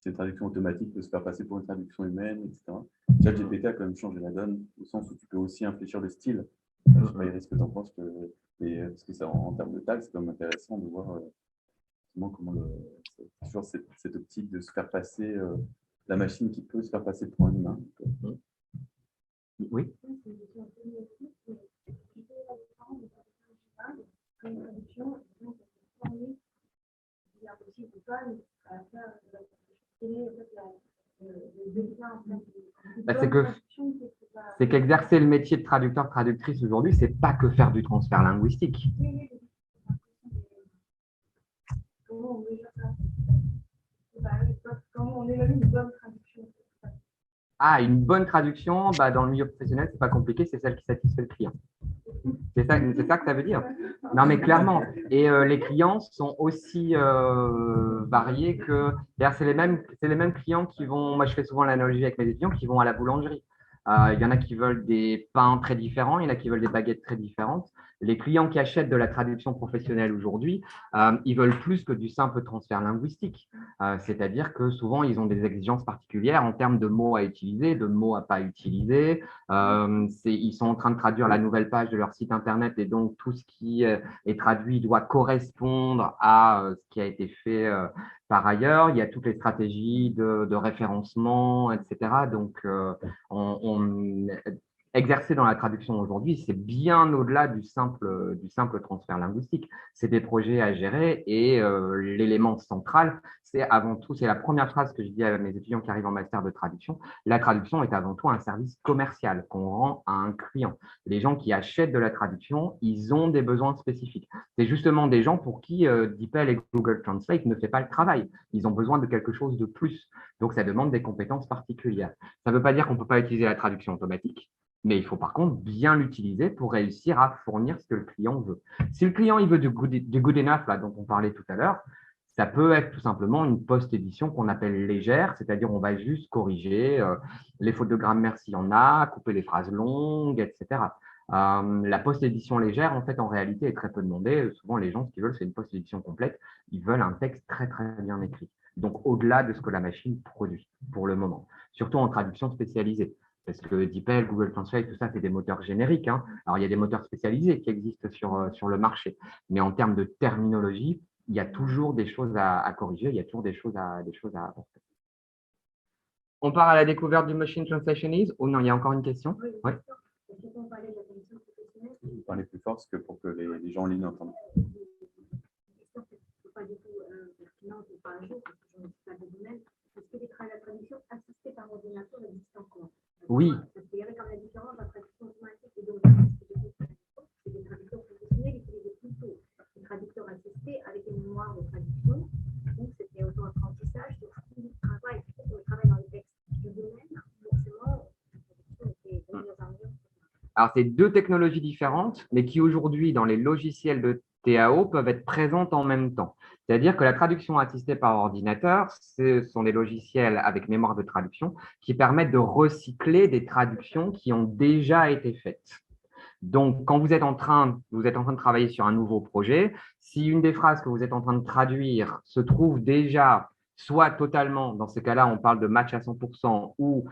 cette traduction automatique peut se faire passer pour une traduction humaine, etc. ChatGPT a quand même changé la donne, au sens où tu peux aussi infléchir le style. Je ne sais pas, Iris, ce que tu en penses, parce que ça, en termes de TAL, c'est quand même intéressant de voir comment toujours cette optique de se faire passer, la machine qui peut se faire passer pour un humain. Oui. C'est qu'exercer le métier de traducteur-traductrice aujourd'hui, c'est pas que faire du transfert linguistique. Comment on évalue une bonne traduction? Ah, une bonne traduction, dans le milieu professionnel, c'est pas compliqué, c'est celle qui satisfait le client. C'est ça que ça veut dire. Non, mais clairement. Et les clients sont aussi variés que. C'est les mêmes clients qui vont. Moi, je fais souvent l'analogie avec mes étudiants qui vont à la boulangerie. Il y en a qui veulent des pains très différents, il y en a qui veulent des baguettes très différentes. Les clients qui achètent de la traduction professionnelle aujourd'hui, ils veulent plus que du simple transfert linguistique. C'est-à-dire que souvent, ils ont des exigences particulières en termes de mots à utiliser, de mots à pas utiliser. Ils sont en train de traduire la nouvelle page de leur site internet et donc tout ce qui est traduit doit correspondre à ce qui a été fait par ailleurs. Il y a toutes les stratégies de référencement, etc. Donc, exercer dans la traduction aujourd'hui, c'est bien au-delà du simple transfert linguistique. C'est des projets à gérer et l'élément central, c'est avant tout, c'est la première phrase que je dis à mes étudiants qui arrivent en master de traduction, la traduction est avant tout un service commercial qu'on rend à un client. Les gens qui achètent de la traduction, ils ont des besoins spécifiques. C'est justement des gens pour qui DeepL et Google Translate ne fait pas le travail. Ils ont besoin de quelque chose de plus. Donc, ça demande des compétences particulières. Ça ne veut pas dire qu'on ne peut pas utiliser la traduction automatique, mais il faut par contre bien l'utiliser pour réussir à fournir ce que le client veut. Si le client il veut du good enough, là, dont on parlait tout à l'heure, ça peut être tout simplement une post-édition qu'on appelle légère, c'est-à-dire on va juste corriger les fautes de grammaire s'il y en a, couper les phrases longues, etc. La post-édition légère, en fait, en réalité, est très peu demandée. Souvent, les gens, ce qu'ils veulent, c'est une post-édition complète. Ils veulent un texte très, très bien écrit. Donc, au-delà de ce que la machine produit pour le moment, surtout en traduction spécialisée. Parce que DeepL, Google Translate, tout ça, c'est des moteurs génériques, hein. Alors, il y a des moteurs spécialisés qui existent sur le marché. Mais en termes de terminologie, il y a toujours des choses à corriger, il y a toujours des choses à apporter. On part à la découverte du Machine Translation Ease. Oh non, il y a encore une question? Oui. Vous parlez plus fort pour que les gens en ligne entendent. Est-ce que la traduction assistée par ordinateur existe encore? Oui. Parce qu'il y avait quand même la différence entre la traduction automatique et donc c'est des traducteurs professionnels qui utilisaient plutôt des traducteurs assistés avec une mémoire de traduction. Donc c'était auto-apprentissage. Donc si on travaille dans les textes du domaine, forcément, la traduction était de mieux en mieux. Alors, c'est deux technologies différentes, mais qui aujourd'hui, dans les logiciels de TAO, peuvent être présentes en même temps. C'est-à-dire que la traduction assistée par ordinateur, ce sont des logiciels avec mémoire de traduction qui permettent de recycler des traductions qui ont déjà été faites. Donc, quand vous êtes en train de travailler sur un nouveau projet, si une des phrases que vous êtes en train de traduire se trouve déjà soit totalement, dans ce cas-là, on parle de match à 100%, ou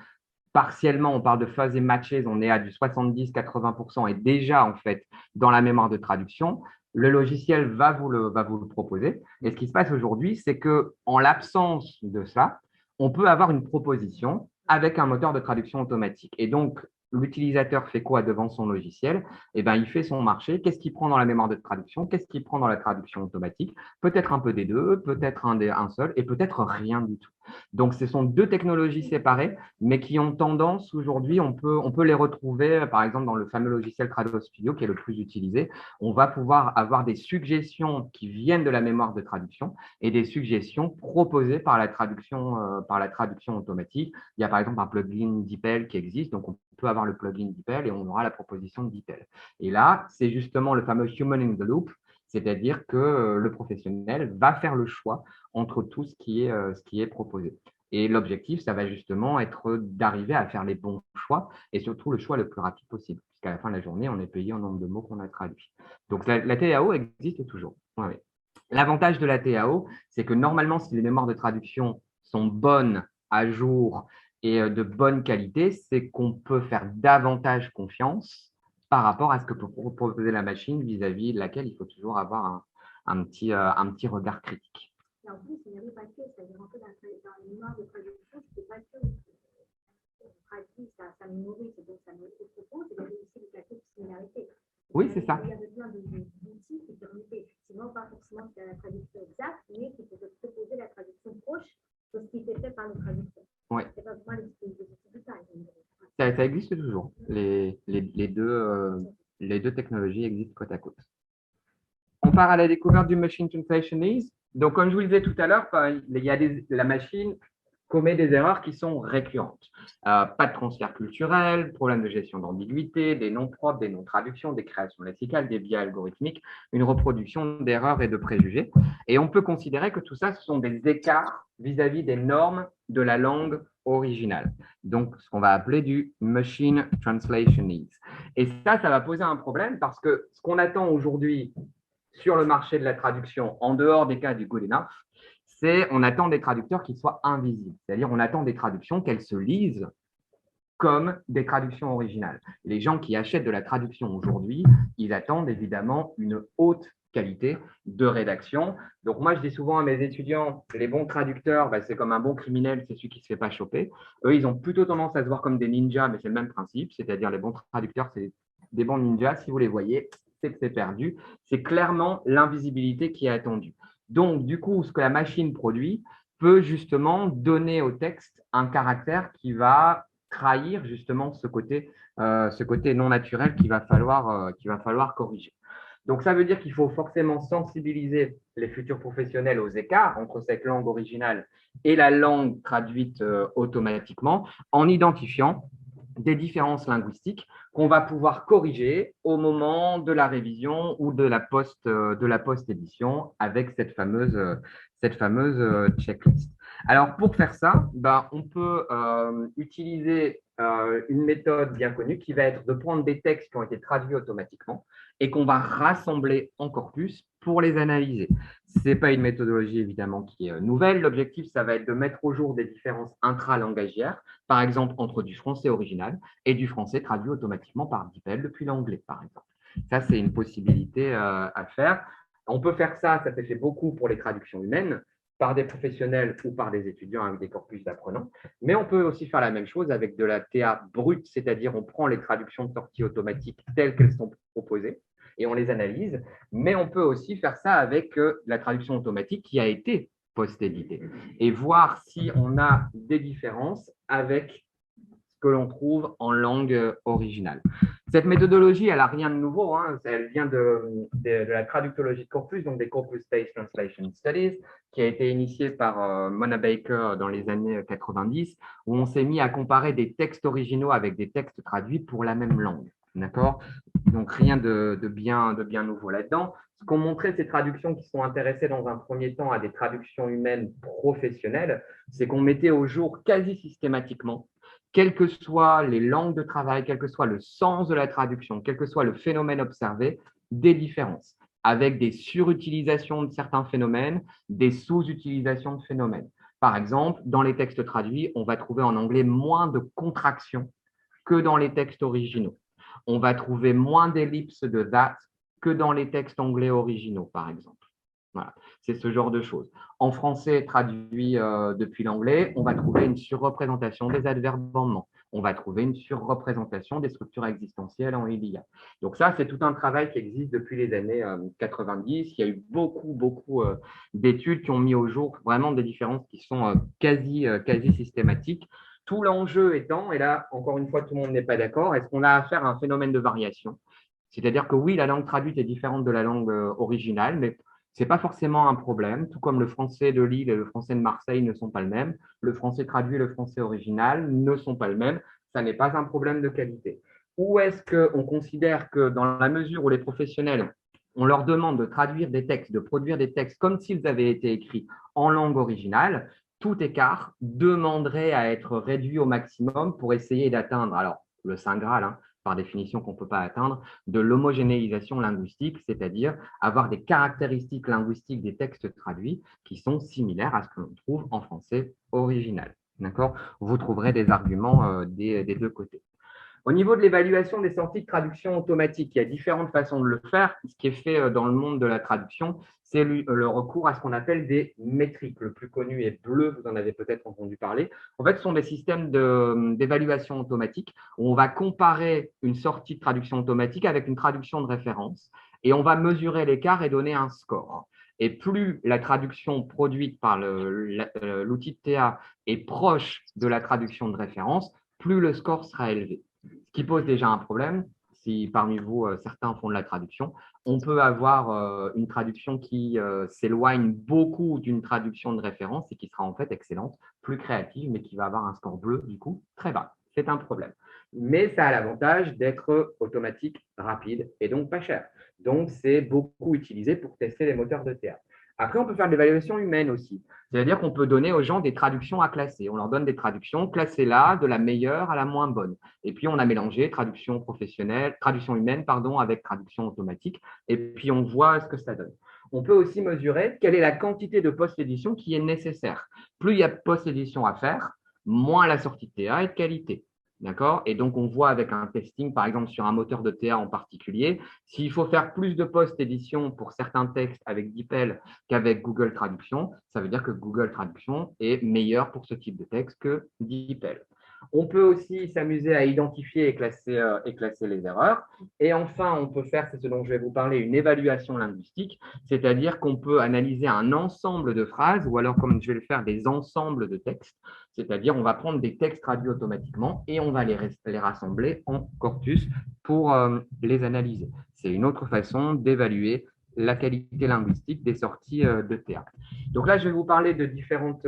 partiellement, on parle de fuzzy matches, on est à du 70-80% et déjà en fait dans la mémoire de traduction, le logiciel va vous le proposer. Et ce qui se passe aujourd'hui, c'est que en l'absence de ça, on peut avoir une proposition avec un moteur de traduction automatique. Et donc, l'utilisateur fait quoi devant son logiciel? Eh bien, il fait son marché. Qu'est-ce qu'il prend dans la mémoire de traduction? Qu'est-ce qu'il prend dans la traduction automatique? Peut-être un peu des deux, peut-être un seul, et peut-être rien du tout. Donc, ce sont deux technologies séparées, mais qui ont tendance aujourd'hui, on peut les retrouver, par exemple, dans le fameux logiciel Trados Studio, qui est le plus utilisé. On va pouvoir avoir des suggestions qui viennent de la mémoire de traduction et des suggestions proposées par la traduction automatique. Il y a par exemple un plugin DeepL qui existe, donc on peut avoir le plugin DeepL et on aura la proposition de DeepL. Et là, c'est justement le fameux Human in the Loop, c'est-à-dire que le professionnel va faire le choix entre tout ce qui est proposé. Et l'objectif, ça va justement être d'arriver à faire les bons choix et surtout le choix le plus rapide possible, puisqu'à la fin de la journée, on est payé en nombre de mots qu'on a traduits. Donc, la TAO existe toujours. Ouais. L'avantage de la TAO, c'est que normalement, si les mémoires de traduction sont bonnes, à jour et de bonne qualité, c'est qu'on peut faire davantage confiance par rapport à ce que peut proposer la machine vis-à-vis de laquelle il faut toujours avoir un petit regard critique. Et en plus, il n'y avait pas que, c'est-à-dire en fait, dans les mémoires de traduction, c'était pas que traduit sa mémorise, donc ça me propose, il y avait aussi des plateaux de similarité. Oui, c'est ça. Il y avait plein d'outils qui permettaient, effectivement, pas forcément de la traduction exacte, mais qui pouvaient proposer la traduction proche de ce qui était fait par le traducteur. Oui. C'est pas vraiment les outils du temps. Ça existe toujours. Les deux technologies existent côte à côte. On part à la découverte du Machine Translation Ease. Donc, comme je vous le disais tout à l'heure, il y a la machine commet des erreurs qui sont récurrentes. Pas de transfert culturel, problème de gestion d'ambiguïté, des noms propres, des non-traductions, des créations lexicales, des biais algorithmiques, une reproduction d'erreurs et de préjugés. Et on peut considérer que tout ça, ce sont des écarts vis-à-vis des normes de la langue originale. Donc, ce qu'on va appeler du Machine Translation Ease. Et ça va poser un problème parce que ce qu'on attend aujourd'hui sur le marché de la traduction, en dehors des cas du good enough, c'est on attend des traducteurs qui soient invisibles. C'est-à-dire on attend des traductions qu'elles se lisent comme des traductions originales. Les gens qui achètent de la traduction aujourd'hui, ils attendent évidemment une haute qualité de rédaction. Donc moi, je dis souvent à mes étudiants, les bons traducteurs, c'est comme un bon criminel, c'est celui qui ne se fait pas choper. Eux, ils ont plutôt tendance à se voir comme des ninjas, mais c'est le même principe, c'est-à-dire les bons traducteurs, c'est des bons ninjas. Si vous les voyez, c'est que c'est perdu. C'est clairement l'invisibilité qui est attendue. Donc, du coup, ce que la machine produit peut justement donner au texte un caractère qui va trahir justement ce côté non naturel qu'il va falloir corriger. Donc, ça veut dire qu'il faut forcément sensibiliser les futurs professionnels aux écarts entre cette langue originale et la langue traduite automatiquement en identifiant des différences linguistiques qu'on va pouvoir corriger au moment de la révision ou de la post-édition avec cette fameuse checklist. Alors, pour faire ça, on peut utiliser une méthode bien connue qui va être de prendre des textes qui ont été traduits automatiquement et qu'on va rassembler en corpus pour les analyser. Ce n'est pas une méthodologie évidemment qui est nouvelle. L'objectif, ça va être de mettre au jour des différences intralangagières, par exemple entre du français original et du français traduit automatiquement par DeepL depuis l'anglais, par exemple. Ça, c'est une possibilité à faire. On peut faire ça s'est fait beaucoup pour les traductions humaines, par des professionnels ou par des étudiants avec des corpus d'apprenants. Mais on peut aussi faire la même chose avec de la TA brute, c'est-à-dire on prend les traductions de sortie automatique telles qu'elles sont proposées et on les analyse. Mais on peut aussi faire ça avec la traduction automatique qui a été post-éditée et voir si on a des différences avec ce que l'on trouve en langue originale. Cette méthodologie, elle n'a rien de nouveau. Hein. Elle vient de la traductologie de corpus, donc des Corpus-Based Translation Studies, qui a été initiée par Mona Baker dans les années 90, où on s'est mis à comparer des textes originaux avec des textes traduits pour la même langue. D'accord? Donc, rien de bien nouveau là-dedans. Ce qu'ont montré ces traductions qui sont intéressées dans un premier temps à des traductions humaines professionnelles, c'est qu'on mettait au jour quasi systématiquement, quelles que soient les langues de travail, quel que soit le sens de la traduction, quel que soit le phénomène observé, des différences, avec des surutilisations de certains phénomènes, des sous-utilisations de phénomènes. Par exemple, dans les textes traduits, on va trouver en anglais moins de contractions que dans les textes originaux. On va trouver moins d'ellipses de that que dans les textes anglais originaux, par exemple. Voilà, c'est ce genre de choses. En français traduit depuis l'anglais, on va trouver une surreprésentation des adverbements. On va trouver une surreprésentation des structures existentielles en ilia. Donc ça, c'est tout un travail qui existe depuis les années 90. Il y a eu beaucoup d'études qui ont mis au jour vraiment des différences qui sont quasi systématiques. Tout l'enjeu étant, et là, encore une fois, tout le monde n'est pas d'accord, est-ce qu'on a affaire à un phénomène de variation? C'est-à-dire que oui, la langue traduite est différente de la langue originale, mais ce n'est pas forcément un problème, tout comme le français de Lille et le français de Marseille ne sont pas le même, le français traduit et le français original ne sont pas le même, ça n'est pas un problème de qualité. Ou est-ce qu'on considère que dans la mesure où les professionnels, on leur demande de traduire des textes, de produire des textes comme s'ils avaient été écrits en langue originale, tout écart demanderait à être réduit au maximum pour essayer d'atteindre, alors le Saint Graal, hein, par définition qu'on ne peut pas atteindre, de l'homogénéisation linguistique, c'est-à-dire avoir des caractéristiques linguistiques des textes traduits qui sont similaires à ce que l'on trouve en français original. D'accord? Vous trouverez des arguments des deux côtés. Au niveau de l'évaluation des sorties de traduction automatique, il y a différentes façons de le faire. Ce qui est fait dans le monde de la traduction, c'est le recours à ce qu'on appelle des métriques. Le plus connu est Bleu, vous en avez peut-être entendu parler. En fait, ce sont des systèmes d'évaluation automatique où on va comparer une sortie de traduction automatique avec une traduction de référence et on va mesurer l'écart et donner un score. Et plus la traduction produite par l'outil de TA est proche de la traduction de référence, plus le score sera élevé. Ce qui pose déjà un problème, si parmi vous, certains font de la traduction, on peut avoir une traduction qui s'éloigne beaucoup d'une traduction de référence et qui sera en fait excellente, plus créative, mais qui va avoir un score bleu, du coup, très bas. C'est un problème. Mais ça a l'avantage d'être automatique, rapide et donc pas cher. Donc, c'est beaucoup utilisé pour tester les moteurs de théâtre. Après, on peut faire de l'évaluation humaine aussi. C'est-à-dire qu'on peut donner aux gens des traductions à classer. On leur donne des traductions, classées là, de la meilleure à la moins bonne. Et puis, on a mélangé traduction professionnelle, traduction humaine, pardon, avec traduction automatique. Et puis, on voit ce que ça donne. On peut aussi mesurer quelle est la quantité de post-édition qui est nécessaire. Plus il y a de post-édition à faire, moins la sortie de TA est de qualité. D'accord? Et donc, on voit avec un testing, par exemple, sur un moteur de TA en particulier, s'il faut faire plus de post-édition pour certains textes avec DeepL qu'avec Google Traduction, ça veut dire que Google Traduction est meilleur pour ce type de texte que DeepL. On peut aussi s'amuser à identifier et classer les erreurs. Et enfin, on peut faire, c'est ce dont je vais vous parler, une évaluation linguistique, c'est-à-dire qu'on peut analyser un ensemble de phrases ou alors, comme je vais le faire, des ensembles de textes. C'est-à-dire, on va prendre des textes traduits automatiquement et on va les rassembler en corpus pour les analyser. C'est une autre façon d'évaluer la qualité linguistique des sorties de théâtre. Donc là, je vais vous parler de différentes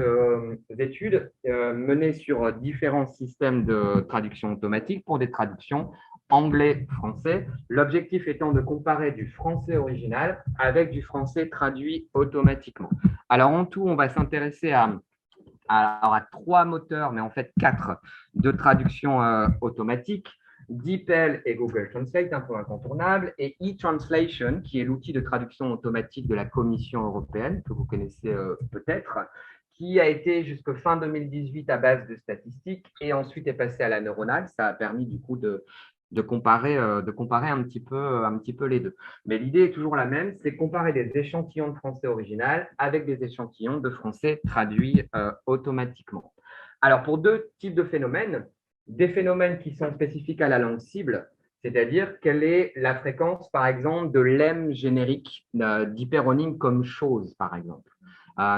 études menées sur différents systèmes de traduction automatique pour des traductions anglais-français. L'objectif étant de comparer du français original avec du français traduit automatiquement. Alors en tout, on va s'intéresser à 3 moteurs, mais en fait 4 de traduction automatique. DeepL et Google Translate, un peu incontournable, et eTranslation, qui est l'outil de traduction automatique de la Commission européenne, que vous connaissez peut-être, qui a été jusqu'à fin 2018 à base de statistiques et ensuite est passé à la neuronale. Ça a permis du coup de comparer un petit peu les deux. Mais l'idée est toujours la même, c'est comparer des échantillons de français original avec des échantillons de français traduits automatiquement. Alors, pour 2 types de phénomènes, des phénomènes qui sont spécifiques à la langue cible, c'est-à-dire quelle est la fréquence, par exemple, de l'em générique d'hyperonyme comme chose, par exemple.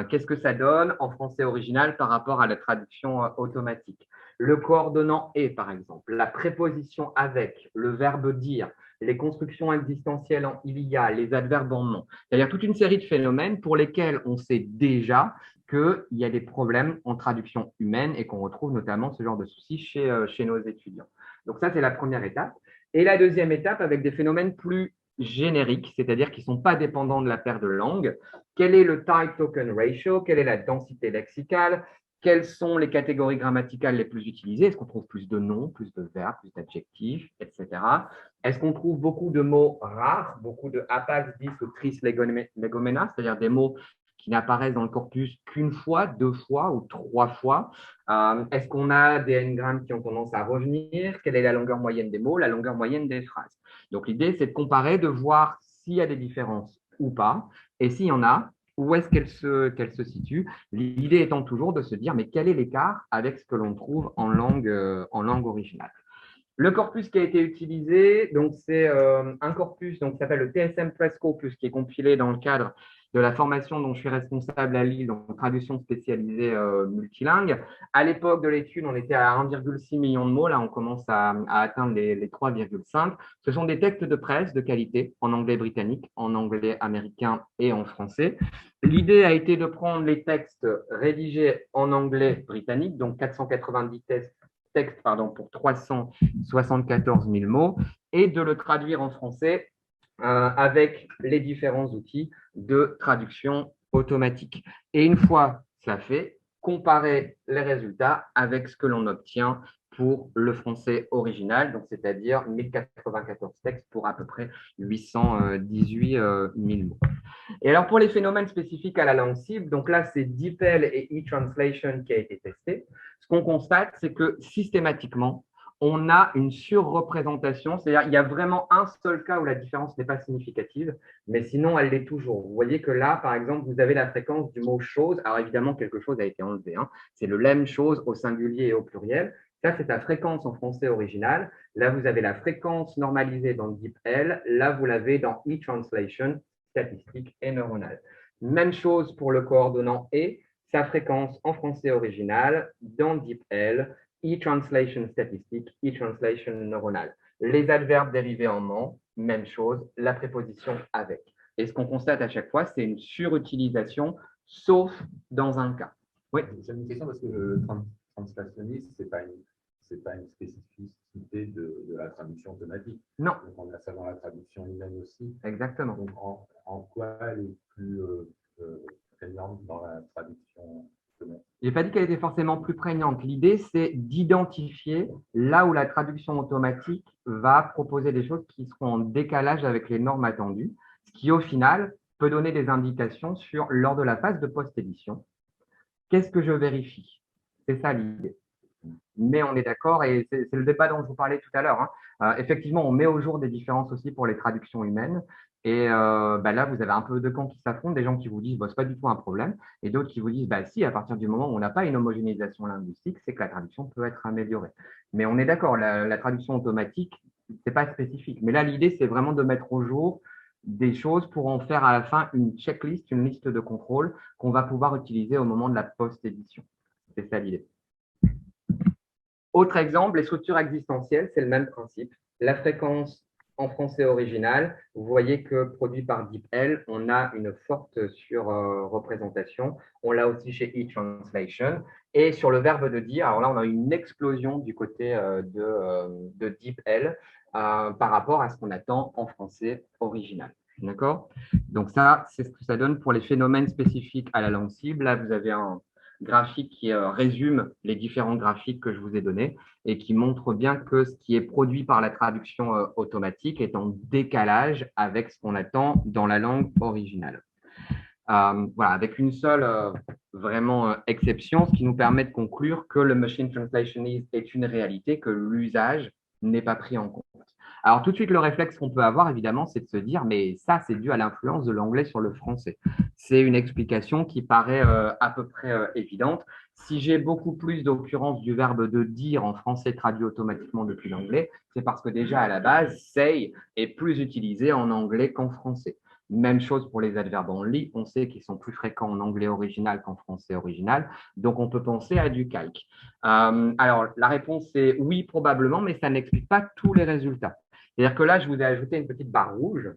Qu'est-ce que ça donne en français original par rapport à la traduction automatique? le coordonnant et, par exemple, la préposition avec, le verbe dire, les constructions existentielles en il y a, les adverbes en non. C'est-à-dire toute une série de phénomènes pour lesquels on sait déjà qu'il y a des problèmes en traduction humaine et qu'on retrouve notamment ce genre de soucis chez nos étudiants. Donc ça, c'est la première étape. Et la deuxième étape, avec des phénomènes plus génériques, c'est-à-dire qui ne sont pas dépendants de la paire de langues. Quel est le type token ratio? Quelle est la densité lexicale? Quelles sont les catégories grammaticales les plus utilisées? Est-ce qu'on trouve plus de noms, plus de verbes, plus d'adjectifs, etc. Est-ce qu'on trouve beaucoup de mots rares, beaucoup de apax, dis ou tris legomena, c'est-à-dire des mots qui n'apparaissent dans le corpus qu'une fois, deux fois ou trois fois? Est-ce qu'on a des n-grammes qui ont tendance à revenir? Quelle est la longueur moyenne des mots, la longueur moyenne des phrases? Donc, l'idée, c'est de comparer, de voir s'il y a des différences ou pas. Et s'il y en a, où est-ce qu'elle se situe? L'idée étant toujours de se dire, mais quel est l'écart avec ce que l'on trouve en langue originale? Le corpus qui a été utilisé, donc c'est un corpus qui s'appelle le TSM Press Corpus, qui est compilé dans le cadre de la formation dont je suis responsable à Lille, en traduction spécialisée multilingue. À l'époque de l'étude, on était à 1,6 million de mots. Là, on commence à atteindre les 3,5. Ce sont des textes de presse de qualité en anglais britannique, en anglais américain et en français. L'idée a été de prendre les textes rédigés en anglais britannique, donc 490 textes pour 374 000 mots, et de le traduire en français avec les différents outils de traduction automatique. Et une fois cela fait, comparer les résultats avec ce que l'on obtient pour le français original, donc c'est-à-dire 1094 textes pour à peu près 818 000 mots. Et alors pour les phénomènes spécifiques à la langue cible, donc là c'est DeepL et eTranslation qui a été testé. Ce qu'on constate, c'est que systématiquement, on a une surreprésentation, c'est-à-dire il y a vraiment un seul cas où la différence n'est pas significative, mais sinon elle l'est toujours. Vous voyez que là, par exemple, vous avez la fréquence du mot chose. Alors évidemment, quelque chose a été enlevé. C'est le même chose au singulier et au pluriel. Ça, c'est la fréquence en français original. Là, vous avez la fréquence normalisée dans DeepL. Là, vous l'avez dans eTranslation, statistique et neuronale. Même chose pour le coordonnant et sa fréquence en français original dans DeepL, e-translation statistique, e-translation neuronale. Les adverbes dérivés en ment, même chose, la préposition avec. Et ce qu'on constate à chaque fois, c'est une surutilisation, sauf dans un cas. Oui, j'ai une question parce que le translationniste, ce n'est pas une spécificité de la traduction automatique. Non. Donc, on a ça dans la traduction humaine aussi. Exactement. Donc, en quoi elle est plus prégnante dans la traduction automatique? Je n'ai pas dit qu'elle était forcément plus prégnante. L'idée, c'est d'identifier là où la traduction automatique va proposer des choses qui seront en décalage avec les normes attendues, ce qui, au final, peut donner des indications sur, lors de la phase de post-édition, qu'est-ce que je vérifie? C'est ça l'idée. Mais on est d'accord, et c'est le débat dont je vous parlais tout à l'heure. Effectivement, on met au jour des différences aussi pour les traductions humaines. Et là, vous avez un peu deux camps qui s'affrontent, des gens qui vous disent ce n'est pas du tout un problème, et d'autres qui vous disent si, à partir du moment où on n'a pas une homogénéisation linguistique, c'est que la traduction peut être améliorée. Mais on est d'accord, la traduction automatique, ce n'est pas spécifique. Mais là, l'idée, c'est vraiment de mettre au jour des choses pour en faire à la fin une checklist, une liste de contrôle qu'on va pouvoir utiliser au moment de la post-édition. C'est ça l'idée. Autre exemple, les structures existentielles, c'est le même principe. La fréquence en français original, vous voyez que produit par DeepL, on a une forte surreprésentation. On l'a aussi chez eTranslation. Et sur le verbe de dire, alors là, on a une explosion du côté de DeepL par rapport à ce qu'on attend en français original. D'accord? Donc ça, c'est ce que ça donne pour les phénomènes spécifiques à la langue cible. Là, vous avez un graphique qui résume les différents graphiques que je vous ai donnés et qui montre bien que ce qui est produit par la traduction automatique est en décalage avec ce qu'on attend dans la langue originale. Voilà, avec une seule vraiment exception, ce qui nous permet de conclure que le machine translation est une réalité, que l'usage n'est pas pris en compte. Alors, tout de suite, le réflexe qu'on peut avoir, évidemment, c'est de se dire, mais ça, c'est dû à l'influence de l'anglais sur le français. C'est une explication qui paraît à peu près évidente. Si j'ai beaucoup plus d'occurrences du verbe de dire en français traduit automatiquement depuis l'anglais, c'est parce que déjà, à la base, say est plus utilisé en anglais qu'en français. Même chose pour les adverbes only. On sait qu'ils sont plus fréquents en anglais original qu'en français original. Donc, on peut penser à du calque. Alors, la réponse est oui, probablement, mais ça n'explique pas tous les résultats. C'est-à-dire que là, je vous ai ajouté une petite barre rouge.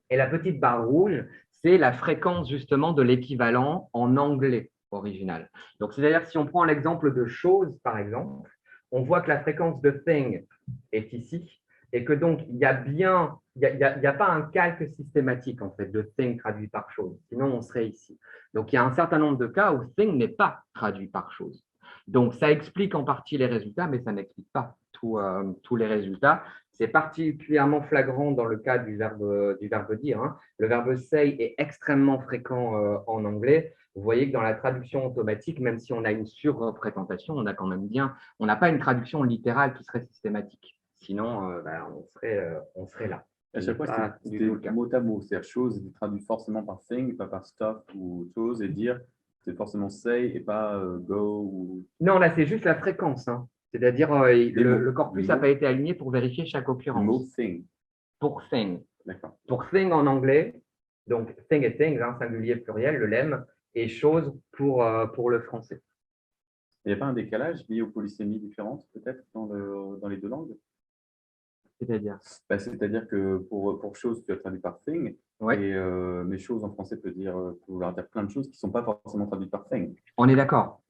Et la petite barre rouge, c'est la fréquence justement de l'équivalent en anglais original. Donc, c'est-à-dire si on prend l'exemple de chose, par exemple, on voit que la fréquence de thing est ici et que donc il y a pas un calque systématique en fait de thing traduit par chose. Sinon, on serait ici. Donc, il y a un certain nombre de cas où thing n'est pas traduit par chose. Donc, ça explique en partie les résultats, mais ça n'explique pas tous les résultats. C'est particulièrement flagrant dans le cas du verbe dire. Hein. Le verbe say est extrêmement fréquent en anglais. Vous voyez que dans la traduction automatique, même si on a une surreprésentation, on a quand même on n'a pas une traduction littérale qui serait systématique. Sinon, on serait là. À chaque fois, c'était mot à mot. C'est-à-dire chose est traduit forcément par thing, pas par stuff ou chose, et dire, c'est forcément say et pas go. Ou... Non, là, c'est juste la fréquence. Hein. C'est-à-dire, le corpus n'a pas été aligné pour vérifier chaque occurrence. Le mot thing. Pour thing. D'accord. Pour thing en anglais, donc thing et things, hein, singulier pluriel, le lemme, et chose pour le français. Il n'y a pas un décalage lié aux polysémies différentes, peut-être, dans les deux langues? C'est-à-dire c'est-à-dire que pour chose, tu as traduit par thing, ouais. Mais chose en français peut vouloir dire plein de choses qui ne sont pas forcément traduites par thing. On est d'accord.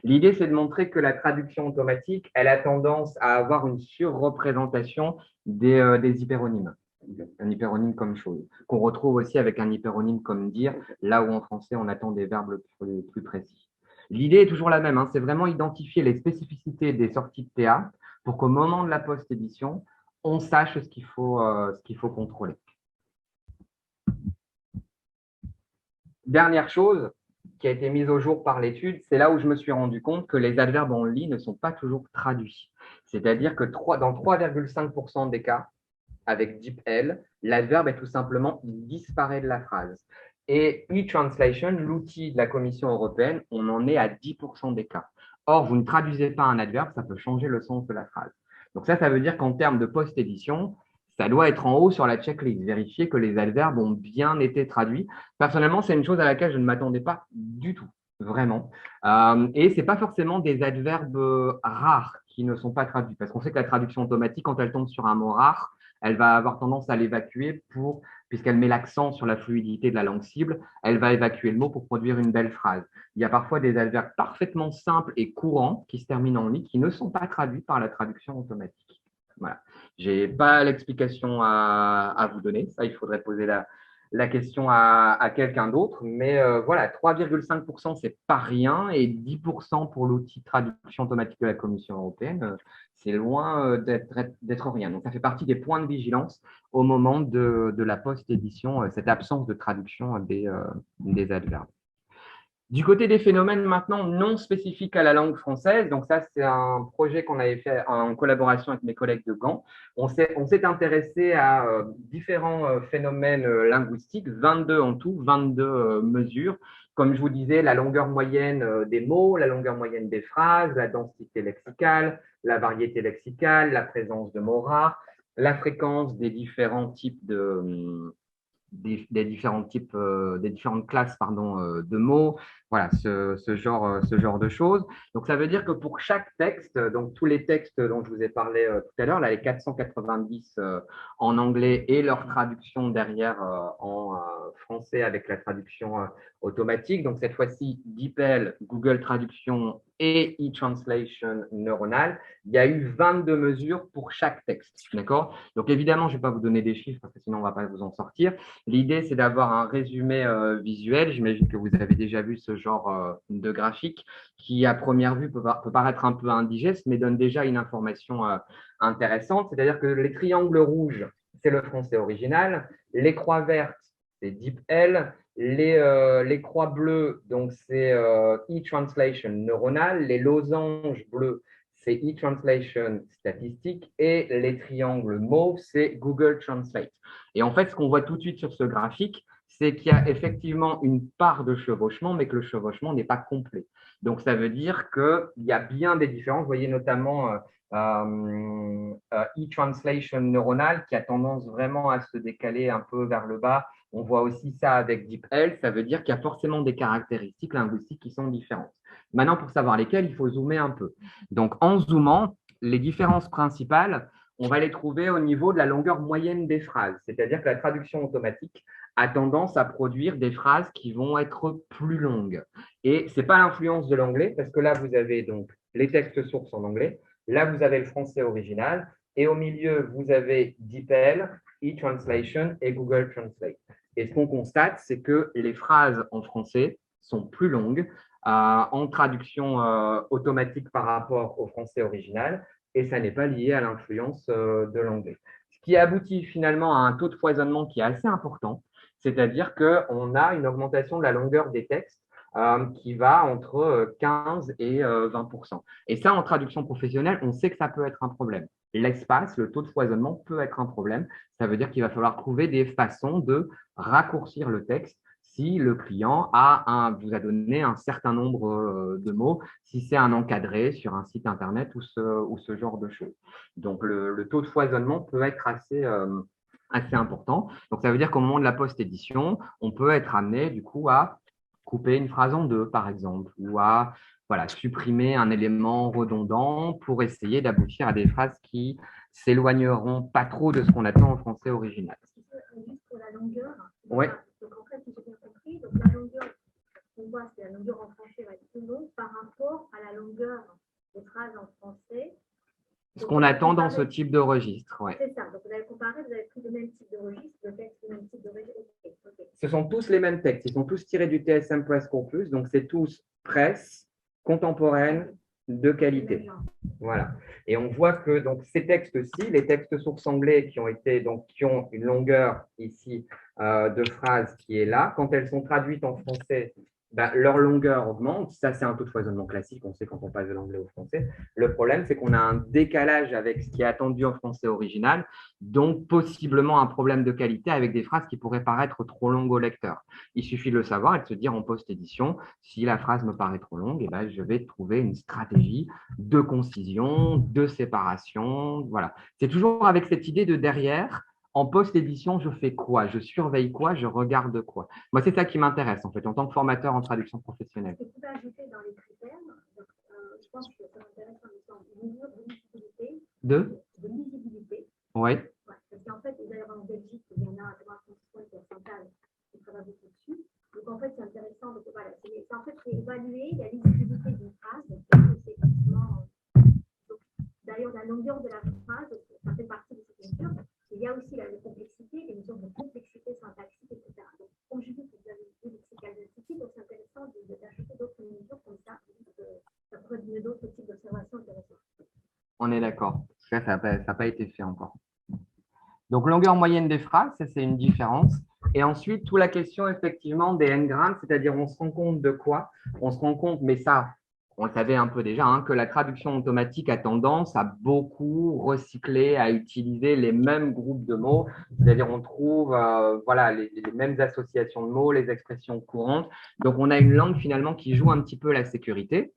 L'idée, c'est de montrer que la traduction automatique, elle a tendance à avoir une surreprésentation des hyperonymes. Okay. Un hyperonyme comme chose, qu'on retrouve aussi avec un hyperonyme comme dire, là où en français, on attend des verbes plus précis. L'idée est toujours la même, hein, c'est vraiment identifier les spécificités des sorties de TA pour qu'au moment de la post-édition, on sache ce qu'il faut contrôler. Dernière chose qui a été mise au jour par l'étude, c'est là où je me suis rendu compte que les adverbes only ne sont pas toujours traduits. C'est-à-dire que dans 3,5% des cas, avec DeepL, l'adverbe est tout simplement, il disparaît de la phrase. Et eTranslation, l'outil de la Commission européenne, on en est à 10% des cas. Or, vous ne traduisez pas un adverbe, ça peut changer le sens de la phrase. Donc ça veut dire qu'en termes de post-édition, ça doit être en haut sur la checklist, vérifier que les adverbes ont bien été traduits. Personnellement, c'est une chose à laquelle je ne m'attendais pas du tout, vraiment. Et ce n'est pas forcément des adverbes rares qui ne sont pas traduits, parce qu'on sait que la traduction automatique, quand elle tombe sur un mot rare, elle va avoir tendance à l'évacuer puisqu'elle met l'accent sur la fluidité de la langue cible, elle va évacuer le mot pour produire une belle phrase. Il y a parfois des adverbes parfaitement simples et courants qui se terminent en « li » qui ne sont pas traduits par la traduction automatique. Voilà. Je n'ai pas l'explication à vous donner. Ça, il faudrait poser la question à quelqu'un d'autre. Mais voilà, 3,5%, ce n'est pas rien. Et 10% pour l'outil de traduction automatique de la Commission européenne, c'est loin d'être rien. Donc, ça fait partie des points de vigilance au moment de la post-édition, cette absence de traduction des adverbes. Du côté des phénomènes maintenant non spécifiques à la langue française, donc ça c'est un projet qu'on avait fait en collaboration avec mes collègues de Gand. On s'est intéressé à différents phénomènes linguistiques, 22 en tout, 22 mesures. Comme je vous disais, la longueur moyenne des mots, la longueur moyenne des phrases, la densité lexicale, la variété lexicale, la présence de mots rares, la fréquence des différents types des différentes classes de mots, voilà, ce genre de choses. Donc, ça veut dire que pour chaque texte, donc tous les textes dont je vous ai parlé tout à l'heure, là, les 490 en anglais et leur traduction derrière en français avec la traduction automatique. Donc, cette fois-ci, DeepL, Google Traduction et eTranslation neuronal, il y a eu 22 mesures pour chaque texte. D'accord ? Donc, évidemment, je ne vais pas vous donner des chiffres parce que sinon, on ne va pas vous en sortir. L'idée, c'est d'avoir un résumé visuel. J'imagine que vous avez déjà vu ce genre de graphique qui, à première vue, peut paraître un peu indigeste, mais donne déjà une information intéressante. C'est-à-dire que les triangles rouges, c'est le français original. Les croix vertes, c'est DeepL. Les croix bleues, donc c'est eTranslation neuronal. Les losanges bleus, c'est eTranslation statistique. Et les triangles mauves, c'est Google Translate. Et en fait, ce qu'on voit tout de suite sur ce graphique, c'est qu'il y a effectivement une part de chevauchement, mais que le chevauchement n'est pas complet. Donc, ça veut dire qu'il y a bien des différences. Vous voyez notamment eTranslation neuronal qui a tendance vraiment à se décaler un peu vers le bas On voit aussi ça avec DeepL, ça veut dire qu'il y a forcément des caractéristiques linguistiques qui sont différentes. Maintenant, pour savoir lesquelles, il faut zoomer un peu. Donc, en zoomant, les différences principales, on va les trouver au niveau de la longueur moyenne des phrases. C'est-à-dire que la traduction automatique a tendance à produire des phrases qui vont être plus longues. Et ce n'est pas l'influence de l'anglais, parce que là, vous avez donc les textes sources en anglais, là, vous avez le français original, et au milieu, vous avez DeepL, eTranslation et Google Translate. Et ce qu'on constate, c'est que les phrases en français sont plus longues en traduction automatique par rapport au français original, et ça n'est pas lié à l'influence de l'anglais. Ce qui aboutit finalement à un taux de foisonnement qui est assez important, c'est-à-dire qu'on a une augmentation de la longueur des textes qui va entre 15 et 20%. Et ça, en traduction professionnelle, on sait que ça peut être un problème. L'espace, le taux de foisonnement peut être un problème. Ça veut dire qu'il va falloir trouver des façons de raccourcir le texte si le client vous a donné un certain nombre de mots, si c'est un encadré sur un site internet ou ce genre de choses. Donc, le taux de foisonnement peut être assez important. Donc, ça veut dire qu'au moment de la post-édition, on peut être amené du coup à couper une phrase en deux, par exemple, ou à supprimer un élément redondant pour essayer d'aboutir à des phrases qui s'éloigneront pas trop de ce qu'on attend en français original. Juste pour la longueur. Ouais. Donc en fait, si j'ai bien compris, donc la longueur qu'on voit, c'est la longueur en français va être plus longue par rapport à la longueur des phrases en français. Ce qu'on attend dans ce type de registre. Ouais. C'est ça. Donc vous avez comparé, vous avez pris le même type de registre, le texte, le même type de registre. Okay. Ce sont tous les mêmes textes. Ils sont tous tirés du TSM Press Corpus. Donc c'est tous presse contemporaine de qualité. Voilà. Et on voit que donc, ces textes-ci, les textes sources anglais qui ont une longueur ici de phrase qui est là, quand elles sont traduites en français, leur longueur augmente. Ça, c'est un taux de foisonnement classique. On sait quand on passe de l'anglais au français. Le problème, c'est qu'on a un décalage avec ce qui est attendu en français original, donc possiblement un problème de qualité avec des phrases qui pourraient paraître trop longues au lecteur. Il suffit de le savoir et de se dire en post-édition, si la phrase me paraît trop longue, je vais trouver une stratégie de concision, de séparation. Voilà. C'est toujours avec cette idée de derrière. En post-édition, je fais quoi? Je surveille quoi? Je regarde quoi? Moi, c'est ça qui m'intéresse, en fait, en tant que formateur en traduction professionnelle. Ce que tu peux ajouter dans les critères, donc, je pense que ça m'intéresse une mesure de lisibilité. De lisibilité. Oui. Ouais, parce qu'en fait, d'ailleurs, en Belgique, il y en a un qui est central qui travaille beaucoup dessus. Donc, en fait, c'est intéressant. Donc, voilà, c'est évaluer la lisibilité d'une phrase. C'est effectivement. D'ailleurs, la longueur de la phrase, ça fait partie de cette mesure. Il y a aussi la complexité, les mesures de complexité syntaxique, etc. Donc, comme je dis que vous avez dit lexical density, donc c'est intéressant d'ajouter d'autres mesures comme ça. Ça pourrait donner d'autres types d'observations intéressantes. On est d'accord. Ça n'a pas été fait encore. Donc, longueur moyenne des phrases, ça, c'est une différence. Et ensuite, toute la question, effectivement, des n-grammes, c'est-à-dire on se rend compte de quoi? On se rend compte, mais ça, on le savait un peu déjà, que la traduction automatique a tendance à beaucoup recycler, à utiliser les mêmes groupes de mots. C'est-à-dire on trouve les mêmes associations de mots, les expressions courantes. Donc, on a une langue finalement qui joue un petit peu la sécurité.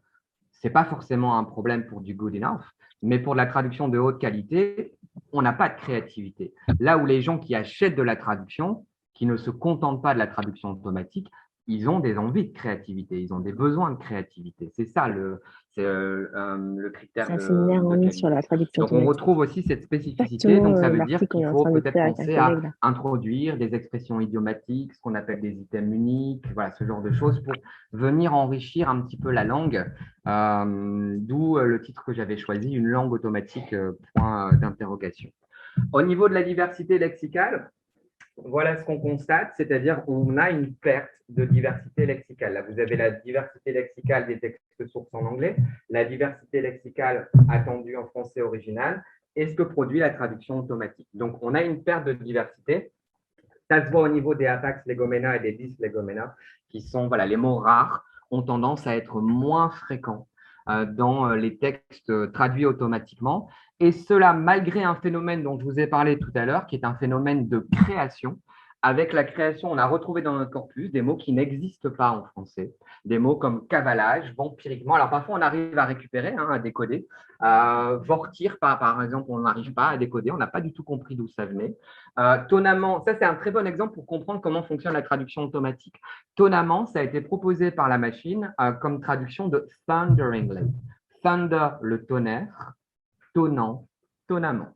Ce n'est pas forcément un problème pour du good enough, mais pour de la traduction de haute qualité, on n'a pas de créativité. Là où les gens qui achètent de la traduction, qui ne se contentent pas de la traduction automatique, ils ont des envies de créativité, ils ont des besoins de créativité. C'est ça le critère de qualité. Sur la traduction donc, on retrouve aussi cette spécificité. Donc, ça veut dire qu'il faut peut-être penser à introduire des expressions idiomatiques, ce qu'on appelle des items uniques, voilà, ce genre de choses pour venir enrichir un petit peu la langue. D'où le titre que j'avais choisi, une langue automatique, point d'interrogation. Au niveau de la diversité lexicale, voilà ce qu'on constate, c'est-à-dire qu'on a une perte de diversité lexicale. Là, vous avez la diversité lexicale des textes sources en anglais, la diversité lexicale attendue en français original et ce que produit la traduction automatique. Donc, on a une perte de diversité. Ça se voit au niveau des apax legomena et des dyslegomena, qui sont les mots rares, ont tendance à être moins fréquents dans les textes traduits automatiquement. Et cela malgré un phénomène dont je vous ai parlé tout à l'heure, qui est un phénomène de création. avec la création, on a retrouvé dans notre corpus des mots qui n'existent pas en français, des mots comme cavalage, vampiriquement. Alors parfois, on arrive à récupérer, à décoder. Vortir, par exemple, on n'arrive pas à décoder, on n'a pas du tout compris d'où ça venait. Tonamment, ça c'est un très bon exemple pour comprendre comment fonctionne la traduction automatique. Tonamment, ça a été proposé par la machine comme traduction de thunderingly. Thunder, le tonnerre, tonnant, tonnamment,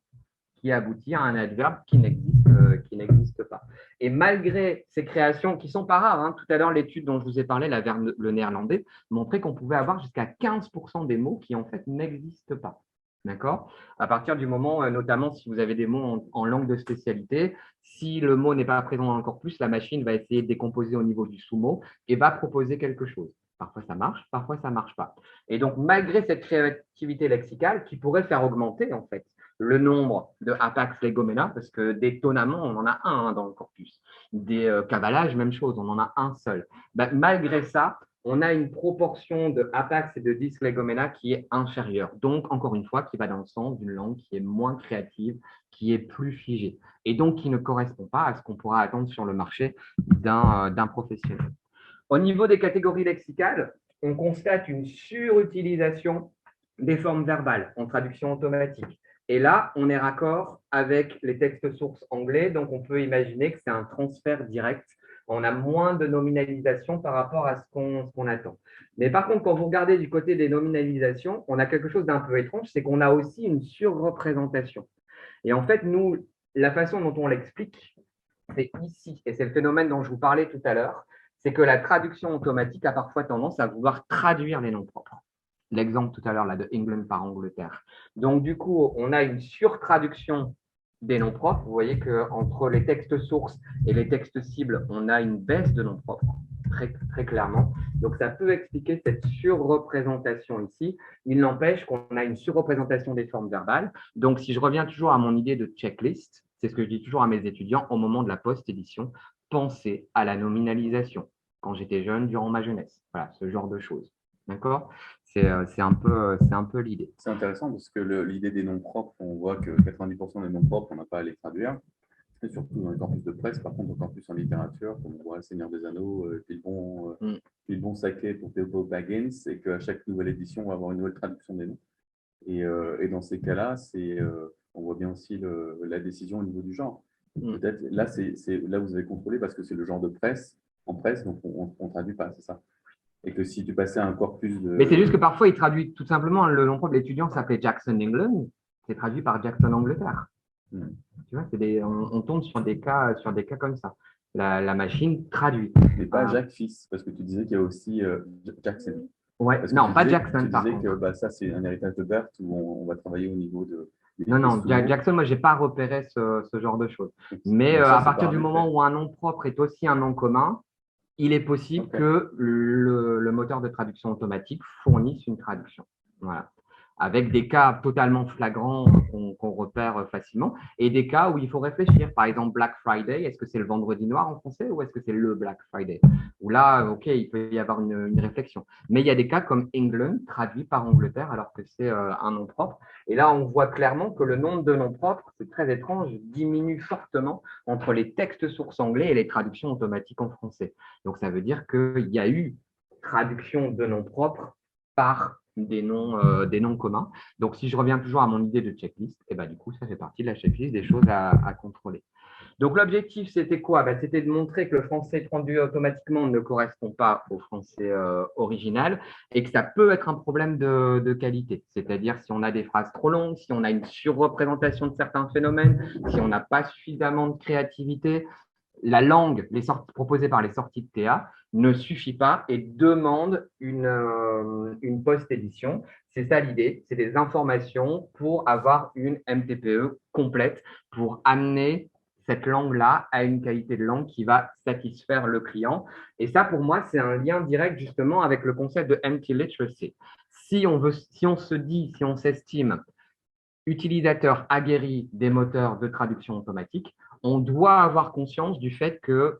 qui aboutit à un adverbe qui n'existe pas. Et malgré ces créations qui sont pas rares, tout à l'heure l'étude dont je vous ai parlé, le néerlandais, montrait qu'on pouvait avoir jusqu'à 15% des mots qui en fait n'existent pas. D'accord? À partir du moment, notamment si vous avez des mots en langue de spécialité, si le mot n'est pas présent dans le corpus, la machine va essayer de décomposer au niveau du sous-mot et va proposer quelque chose. Parfois ça marche, parfois ça ne marche pas. Et donc, malgré cette créativité lexicale qui pourrait faire augmenter en fait le nombre de apax legomena, parce que des tonaments, on en a un dans le corpus. Des cavalages, même chose, on en a un seul. Malgré ça, on a une proportion de apax et de dis legomena qui est inférieure. Donc, encore une fois, qui va dans le sens d'une langue qui est moins créative, qui est plus figée, et donc qui ne correspond pas à ce qu'on pourra attendre sur le marché d'un professionnel. Au niveau des catégories lexicales, on constate une surutilisation des formes verbales en traduction automatique. Et là, on est raccord avec les textes sources anglais, donc on peut imaginer que c'est un transfert direct. On a moins de nominalisation par rapport à ce qu'on attend. Mais par contre, quand vous regardez du côté des nominalisations, on a quelque chose d'un peu étrange, c'est qu'on a aussi une surreprésentation. Et en fait, nous, la façon dont on l'explique, c'est ici, et c'est le phénomène dont je vous parlais tout à l'heure, c'est que la traduction automatique a parfois tendance à vouloir traduire les noms propres. L'exemple tout à l'heure là de England par Angleterre. Donc du coup, on a une surtraduction des noms propres. Vous voyez qu'entre les textes sources et les textes cibles, on a une baisse de noms propres, très, très clairement. Donc ça peut expliquer cette surreprésentation ici. Il n'empêche qu'on a une surreprésentation des formes verbales. Donc si je reviens toujours à mon idée de checklist, c'est ce que je dis toujours à mes étudiants au moment de la post-édition, pensez à la nominalisation quand j'étais jeune, durant ma jeunesse. Voilà, ce genre de choses. D'accord? C'est un peu l'idée. C'est intéressant parce que l'idée des noms propres, on voit que 90% des noms propres, on n'a pas à les traduire. Et surtout dans les corpus de presse, par contre, au corpus en littérature, comme on voit Seigneur des Anneaux, Bilbon Saquet pour Bilbo Baggins, et qu'à chaque nouvelle édition, on va avoir une nouvelle traduction des noms. Et dans ces cas-là, on voit bien aussi la décision au niveau du genre. Peut-être là, là vous avez contrôlé parce que c'est le genre de presse, en presse, donc on ne traduit pas, c'est ça. Et que si tu passais un corpus de… Mais c'est juste que parfois, il traduit tout simplement, le nom propre de l'étudiant s'appelait Jackson England, c'est traduit par Jackson Angleterre. Tu vois, on tombe sur des cas comme ça. La machine traduit. Mais pas Jacques Fils, parce que tu disais qu'il y a aussi Jackson. Ouais, non, pas Jackson, par contre. Tu disais que ça, c'est un héritage de Bert où on va travailler au niveau de… Non, Jackson, moi, je n'ai pas repéré ce genre de choses. Mais à partir du moment où un nom propre est aussi un nom commun, il est possible que le moteur de traduction automatique fournisse une traduction. Voilà. Avec des cas totalement flagrants qu'on repère facilement et des cas où il faut réfléchir. Par exemple, Black Friday, est-ce que c'est le vendredi noir en français ou est-ce que c'est le Black Friday? Où là, OK, il peut y avoir une réflexion. Mais il y a des cas comme England, traduit par Angleterre, alors que c'est un nom propre. Et là, on voit clairement que le nombre de noms propres, c'est très étrange, diminue fortement entre les textes sources anglais et les traductions automatiques en français. Donc, ça veut dire qu'il y a eu traduction de noms propres par des noms communs. Donc, si je reviens toujours à mon idée de checklist, et du coup, ça fait partie de la checklist des choses à contrôler. Donc, l'objectif, c'était quoi? C'était de montrer que le français traduit automatiquement ne correspond pas au français original et que ça peut être un problème de qualité. C'est-à-dire si on a des phrases trop longues, si on a une surreprésentation de certains phénomènes, si on n'a pas suffisamment de créativité, la langue proposée par les sorties de TA ne suffit pas et demande une post-édition. C'est ça l'idée, c'est des informations pour avoir une MTPE complète, pour amener cette langue-là à une qualité de langue qui va satisfaire le client. Et ça, pour moi, c'est un lien direct justement avec le concept de empty literacy. Si on s'estime utilisateur aguerri des moteurs de traduction automatique, on doit avoir conscience du fait que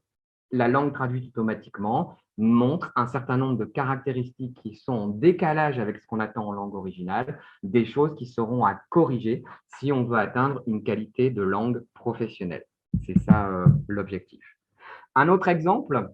la langue traduite automatiquement montre un certain nombre de caractéristiques qui sont en décalage avec ce qu'on attend en langue originale, des choses qui seront à corriger si on veut atteindre une qualité de langue professionnelle. C'est ça l'objectif. Un autre exemple,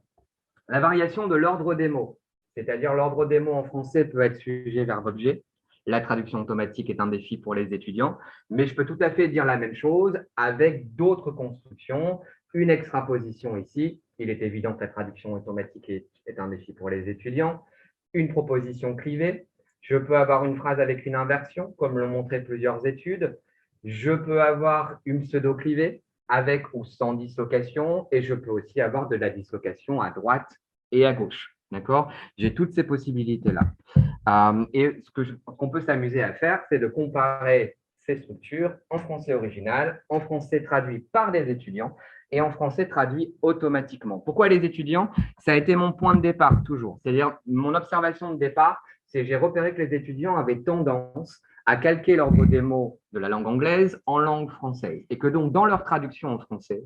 la variation de l'ordre des mots. C'est-à-dire l'ordre des mots en français peut être sujet, verbe, objet. La traduction automatique est un défi pour les étudiants, mais je peux tout à fait dire la même chose avec d'autres constructions. Une extraposition ici, il est évident que la traduction automatique est un défi pour les étudiants. Une proposition clivée, je peux avoir une phrase avec une inversion, comme l'ont montré plusieurs études. Je peux avoir une pseudo-clivée avec ou sans dislocation, et je peux aussi avoir de la dislocation à droite et à gauche. D'accord? J'ai toutes ces possibilités-là. Et ce qu'on peut s'amuser à faire, c'est de comparer ces structures en français original, en français traduit par des étudiants et en français traduit automatiquement. Pourquoi les étudiants? Ça a été mon point de départ toujours. C'est-à-dire, mon observation de départ, c'est que j'ai repéré que les étudiants avaient tendance à calquer l'ordre des mots de la langue anglaise en langue française. Et que donc, dans leur traduction en français,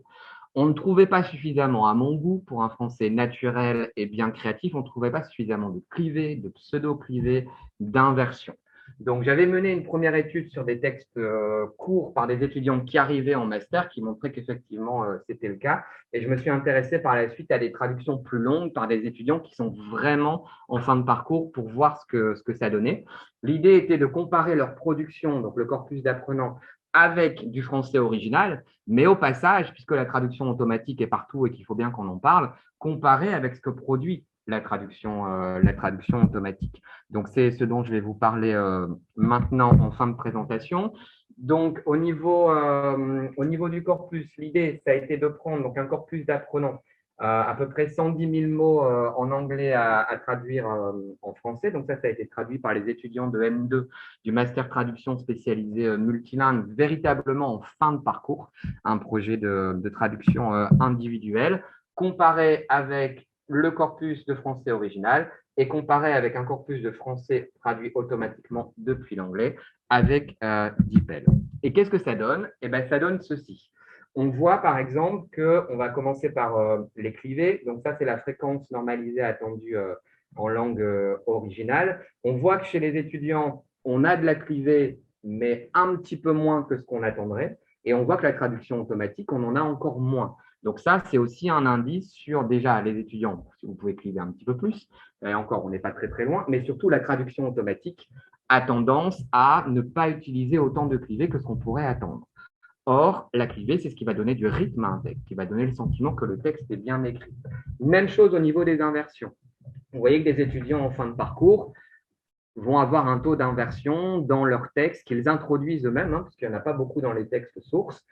on ne trouvait pas suffisamment, à mon goût, pour un français naturel et bien créatif, on ne trouvait pas suffisamment de clivés, de pseudo-clivés, d'inversion. Donc, j'avais mené une première étude sur des textes courts par des étudiants qui arrivaient en master, qui montraient qu'effectivement, c'était le cas. Et je me suis intéressé par la suite à des traductions plus longues par des étudiants qui sont vraiment en fin de parcours pour voir ce que ça donnait. L'idée était de comparer leur production, donc le corpus d'apprenants, avec du français original, mais au passage, puisque la traduction automatique est partout et qu'il faut bien qu'on en parle, comparer avec ce que produit la traduction automatique. Donc, c'est ce dont je vais vous parler maintenant en fin de présentation. Donc, au niveau du corpus, l'idée, ça a été de prendre donc, un corpus d'apprenants à peu près 110 000 mots en anglais à traduire en français. Donc ça a été traduit par les étudiants de M2 du master traduction spécialisé multilingue, véritablement en fin de parcours, un projet de traduction individuelle, comparé avec le corpus de français original et comparé avec un corpus de français traduit automatiquement depuis l'anglais avec DeepL. Et qu'est-ce que ça donne? Eh bien, ça donne ceci. On voit par exemple qu'on va commencer par les clivés. Donc ça, c'est la fréquence normalisée attendue en langue originale. On voit que chez les étudiants, on a de la clivée, mais un petit peu moins que ce qu'on attendrait. Et on voit que la traduction automatique, on en a encore moins. Donc ça, c'est aussi un indice sur déjà les étudiants, si vous pouvez cliver un petit peu plus. Et encore, on n'est pas très très loin, mais surtout la traduction automatique a tendance à ne pas utiliser autant de clivés que ce qu'on pourrait attendre. Or, la clivée, c'est ce qui va donner du rythme à un texte, qui va donner le sentiment que le texte est bien écrit. Même chose au niveau des inversions. Vous voyez que des étudiants en fin de parcours vont avoir un taux d'inversion dans leur texte qu'ils introduisent eux-mêmes, parce qu'il n'y en a pas beaucoup dans les textes sources,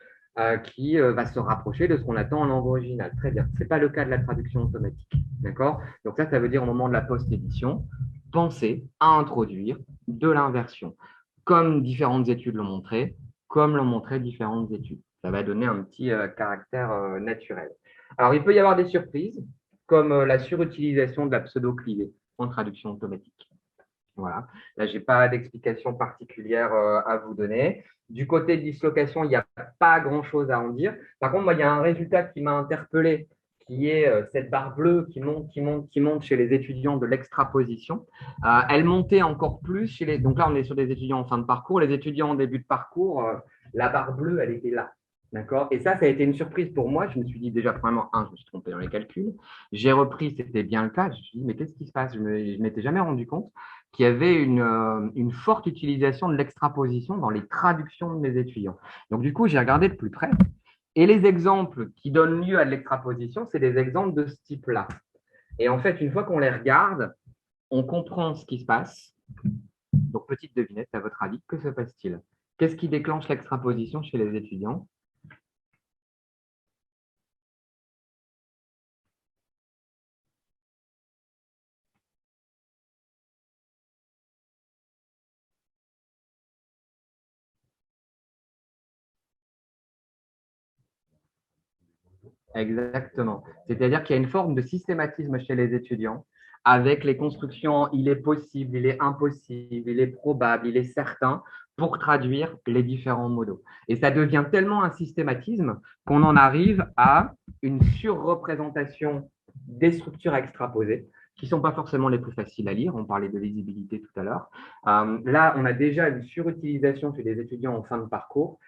qui va se rapprocher de ce qu'on attend en langue originale. Très bien. Ce n'est pas le cas de la traduction automatique. D'accord? Donc ça veut dire au moment de la post-édition, pensez à introduire de l'inversion. Comme différentes études l'ont montré, comme l'ont montré différentes études. Ça va donner un petit caractère naturel. Alors, il peut y avoir des surprises, comme la surutilisation de la pseudo-clivée en traduction automatique. Voilà. Là, je n'ai pas d'explication particulière à vous donner. Du côté de dislocation, il n'y a pas grand-chose à en dire. Par contre, moi, il y a un résultat qui m'a interpellé, qui est cette barre bleue qui monte chez les étudiants de l'extraposition. Elle montait encore plus chez les… Donc là, on est sur des étudiants en fin de parcours. Les étudiants en début de parcours, la barre bleue, elle était là. D'accord? Et ça a été une surprise pour moi. Je me suis dit déjà, premièrement, je me suis trompé dans les calculs. J'ai repris, c'était bien le cas. Je me suis dit, mais qu'est-ce qui se passe? Je ne m'étais jamais rendu compte qu'il y avait une forte utilisation de l'extraposition dans les traductions de mes étudiants. Donc, du coup, j'ai regardé de plus près. Et les exemples qui donnent lieu à de l'extraposition, c'est des exemples de ce type-là. Et en fait, une fois qu'on les regarde, on comprend ce qui se passe. Donc, petite devinette, à votre avis, que se passe-t-il? Qu'est-ce qui déclenche l'extraposition chez les étudiants? Exactement. C'est-à-dire qu'il y a une forme de systématisme chez les étudiants avec les constructions il est possible, il est impossible, il est probable, il est certain pour traduire les différents modos. Et ça devient tellement un systématisme qu'on en arrive à une surreprésentation des structures extraposées qui ne sont pas forcément les plus faciles à lire. On parlait de lisibilité tout à l'heure. Là, on a déjà une surutilisation chez les étudiants en fin de parcours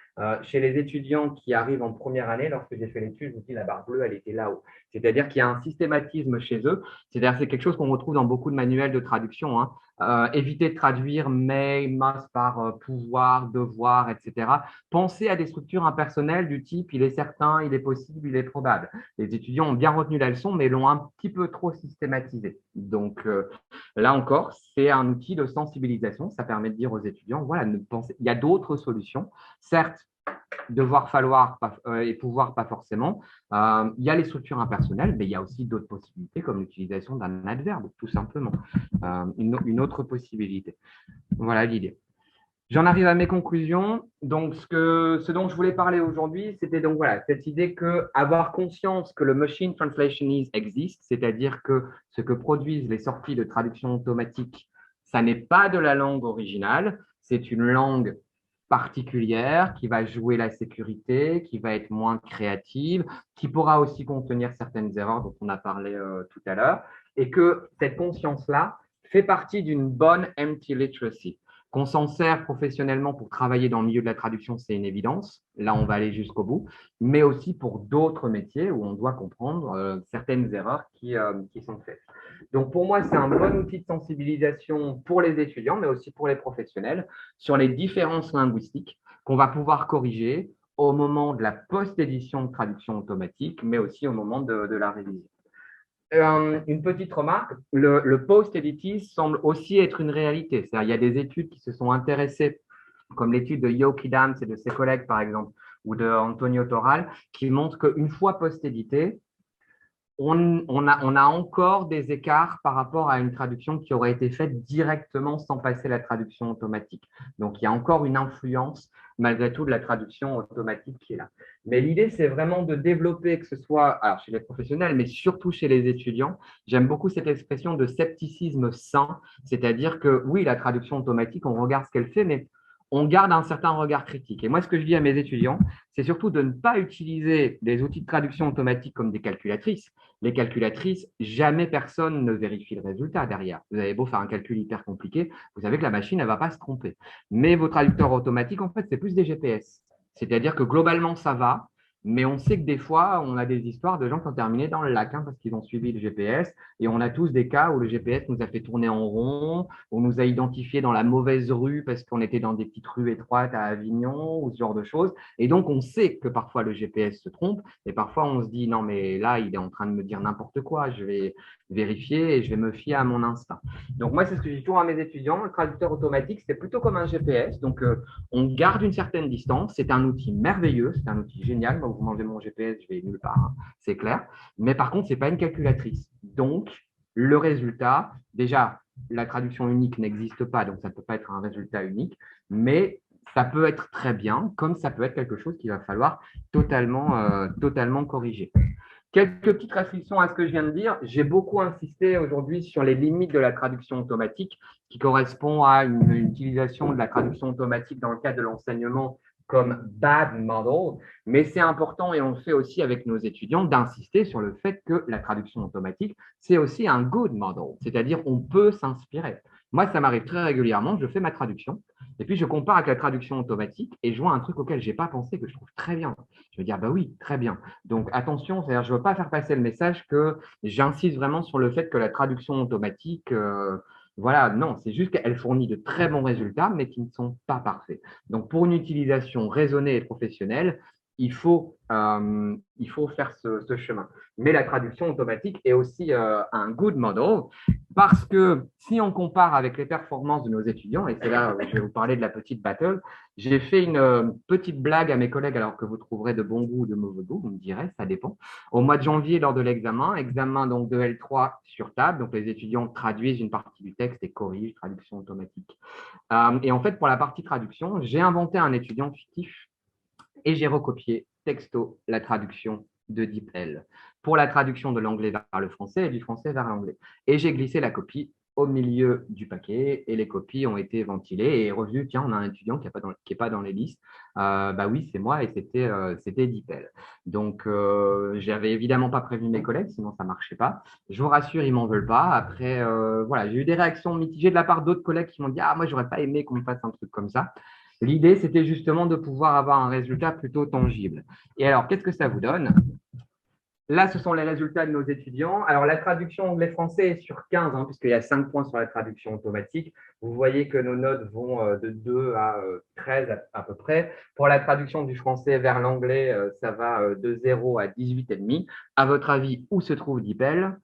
Chez les étudiants qui arrivent en première année, lorsque j'ai fait l'étude, je vous dis la barre bleue, elle était là-haut. C'est-à-dire qu'il y a un systématisme chez eux. C'est-à-dire que c'est quelque chose qu'on retrouve dans beaucoup de manuels de traduction, hein. Éviter de traduire may, must par pouvoir, devoir, etc. Pensez à des structures impersonnelles du type il est certain, il est possible, il est probable. Les étudiants ont bien retenu la leçon, mais l'ont un petit peu trop systématisé. Donc, là encore, c'est un outil de sensibilisation. Ça permet de dire aux étudiants, voilà, il y a d'autres solutions. Certes, devoir, falloir et pouvoir, pas forcément. Il y a les structures impersonnelles, mais il y a aussi d'autres possibilités, comme l'utilisation d'un adverbe, tout simplement. Une autre possibilité. Voilà l'idée. J'en arrive à mes conclusions. Donc, ce dont je voulais parler aujourd'hui, c'était donc voilà, cette idée que avoir conscience que le machine translationism existe, c'est-à-dire que ce que produisent les sorties de traduction automatique, ça n'est pas de la langue originale, c'est une langue particulière qui va jouer la sécurité, qui va être moins créative, qui pourra aussi contenir certaines erreurs dont on a parlé tout à l'heure, et que cette conscience-là fait partie d'une bonne empty literacy. Qu'on s'en sert professionnellement pour travailler dans le milieu de la traduction, c'est une évidence. Là, on va aller jusqu'au bout. Mais aussi pour d'autres métiers où on doit comprendre certaines erreurs qui sont faites. Donc, pour moi, c'est un bon outil de sensibilisation pour les étudiants, mais aussi pour les professionnels, sur les différences linguistiques qu'on va pouvoir corriger au moment de la post-édition de traduction automatique, mais aussi au moment de la révision. Une petite remarque, le post-editing semble aussi être une réalité. C'est-à-dire, il y a des études qui se sont intéressées, comme l'étude de Yoki Dams et de ses collègues, par exemple, ou de Antonio Toral, qui montrent qu'une fois post-édité, on a encore des écarts par rapport à une traduction qui aurait été faite directement sans passer la traduction automatique. Donc, il y a encore une influence, malgré tout, de la traduction automatique qui est là. Mais l'idée, c'est vraiment de développer, que ce soit alors, chez les professionnels, mais surtout chez les étudiants. J'aime beaucoup cette expression de scepticisme sain, c'est-à-dire que oui, la traduction automatique, on regarde ce qu'elle fait, mais on garde un certain regard critique. Et moi, ce que je dis à mes étudiants, c'est surtout de ne pas utiliser des outils de traduction automatique comme des calculatrices. Les calculatrices, jamais personne ne vérifie le résultat derrière. Vous avez beau faire un calcul hyper compliqué, vous savez que la machine, elle ne va pas se tromper. Mais vos traducteurs automatiques, en fait, c'est plus des GPS. C'est-à-dire que globalement, ça va, mais on sait que des fois, on a des histoires de gens qui ont terminé dans le lac parce qu'ils ont suivi le GPS. Et on a tous des cas où le GPS nous a fait tourner en rond, on nous a identifiés dans la mauvaise rue parce qu'on était dans des petites rues étroites à Avignon ou ce genre de choses. Et donc, on sait que parfois le GPS se trompe et parfois on se dit non, mais là, il est en train de me dire n'importe quoi. Je vais vérifier et je vais me fier à mon instinct. Donc, moi, c'est ce que je dis toujours à mes étudiants. Le traducteur automatique, c'est plutôt comme un GPS. Donc, on garde une certaine distance. C'est un outil merveilleux, c'est un outil génial. Moi, vous m'enlevez mon GPS, je vais nulle part, hein, c'est clair. Mais par contre, ce n'est pas une calculatrice. Donc, le résultat, déjà, la traduction unique n'existe pas, donc ça ne peut pas être un résultat unique, mais ça peut être très bien, comme ça peut être quelque chose qu'il va falloir totalement corriger. Quelques petites restrictions à ce que je viens de dire. J'ai beaucoup insisté aujourd'hui sur les limites de la traduction automatique qui correspond à une utilisation de la traduction automatique dans le cadre de l'enseignement comme bad model, mais c'est important et on le fait aussi avec nos étudiants d'insister sur le fait que la traduction automatique, c'est aussi un good model, c'est-à-dire on peut s'inspirer. Moi, ça m'arrive très régulièrement, je fais ma traduction et puis je compare avec la traduction automatique et je vois un truc auquel je n'ai pas pensé que je trouve très bien. Je vais dire, bah oui, très bien. Donc attention, c'est-à-dire je ne veux pas faire passer le message que j'insiste vraiment sur le fait que la traduction automatique, voilà, non, c'est juste qu'elle fournit de très bons résultats, mais qui ne sont pas parfaits. Donc, pour une utilisation raisonnée et professionnelle, il faut faire ce chemin. Mais la traduction automatique est aussi un good model parce que si on compare avec les performances de nos étudiants, et c'est là où je vais vous parler de la petite battle, j'ai fait une petite blague à mes collègues alors que vous trouverez de bon goût ou de mauvais goût, vous me direz, ça dépend. Au mois de janvier, lors de examen donc de L3 sur table, donc les étudiants traduisent une partie du texte et corrigent, traduction automatique. Et en fait, pour la partie traduction, j'ai inventé un étudiant fictif et j'ai recopié texto la traduction de DeepL pour la traduction de l'anglais vers le français et du français vers l'anglais. Et j'ai glissé la copie au milieu du paquet et les copies ont été ventilées et revues. Tiens, on a un étudiant qui n'est pas dans les listes. Bah oui, c'est moi et c'était DeepL. Donc, j'avais évidemment pas prévenu mes collègues, sinon ça marchait pas. Je vous rassure, ils m'en veulent pas. Après, voilà, j'ai eu des réactions mitigées de la part d'autres collègues qui m'ont dit ah moi j'aurais pas aimé qu'on me fasse un truc comme ça. L'idée, c'était justement de pouvoir avoir un résultat plutôt tangible. Et alors, qu'est-ce que ça vous donne? Là, ce sont les résultats de nos étudiants. Alors, la traduction anglais-français est sur 15, hein, puisqu'il y a 5 points sur la traduction automatique. Vous voyez que nos notes vont de 2 à 13 à peu près. Pour la traduction du français vers l'anglais, ça va de 0 à 18,5. À votre avis, où se trouve DeepL?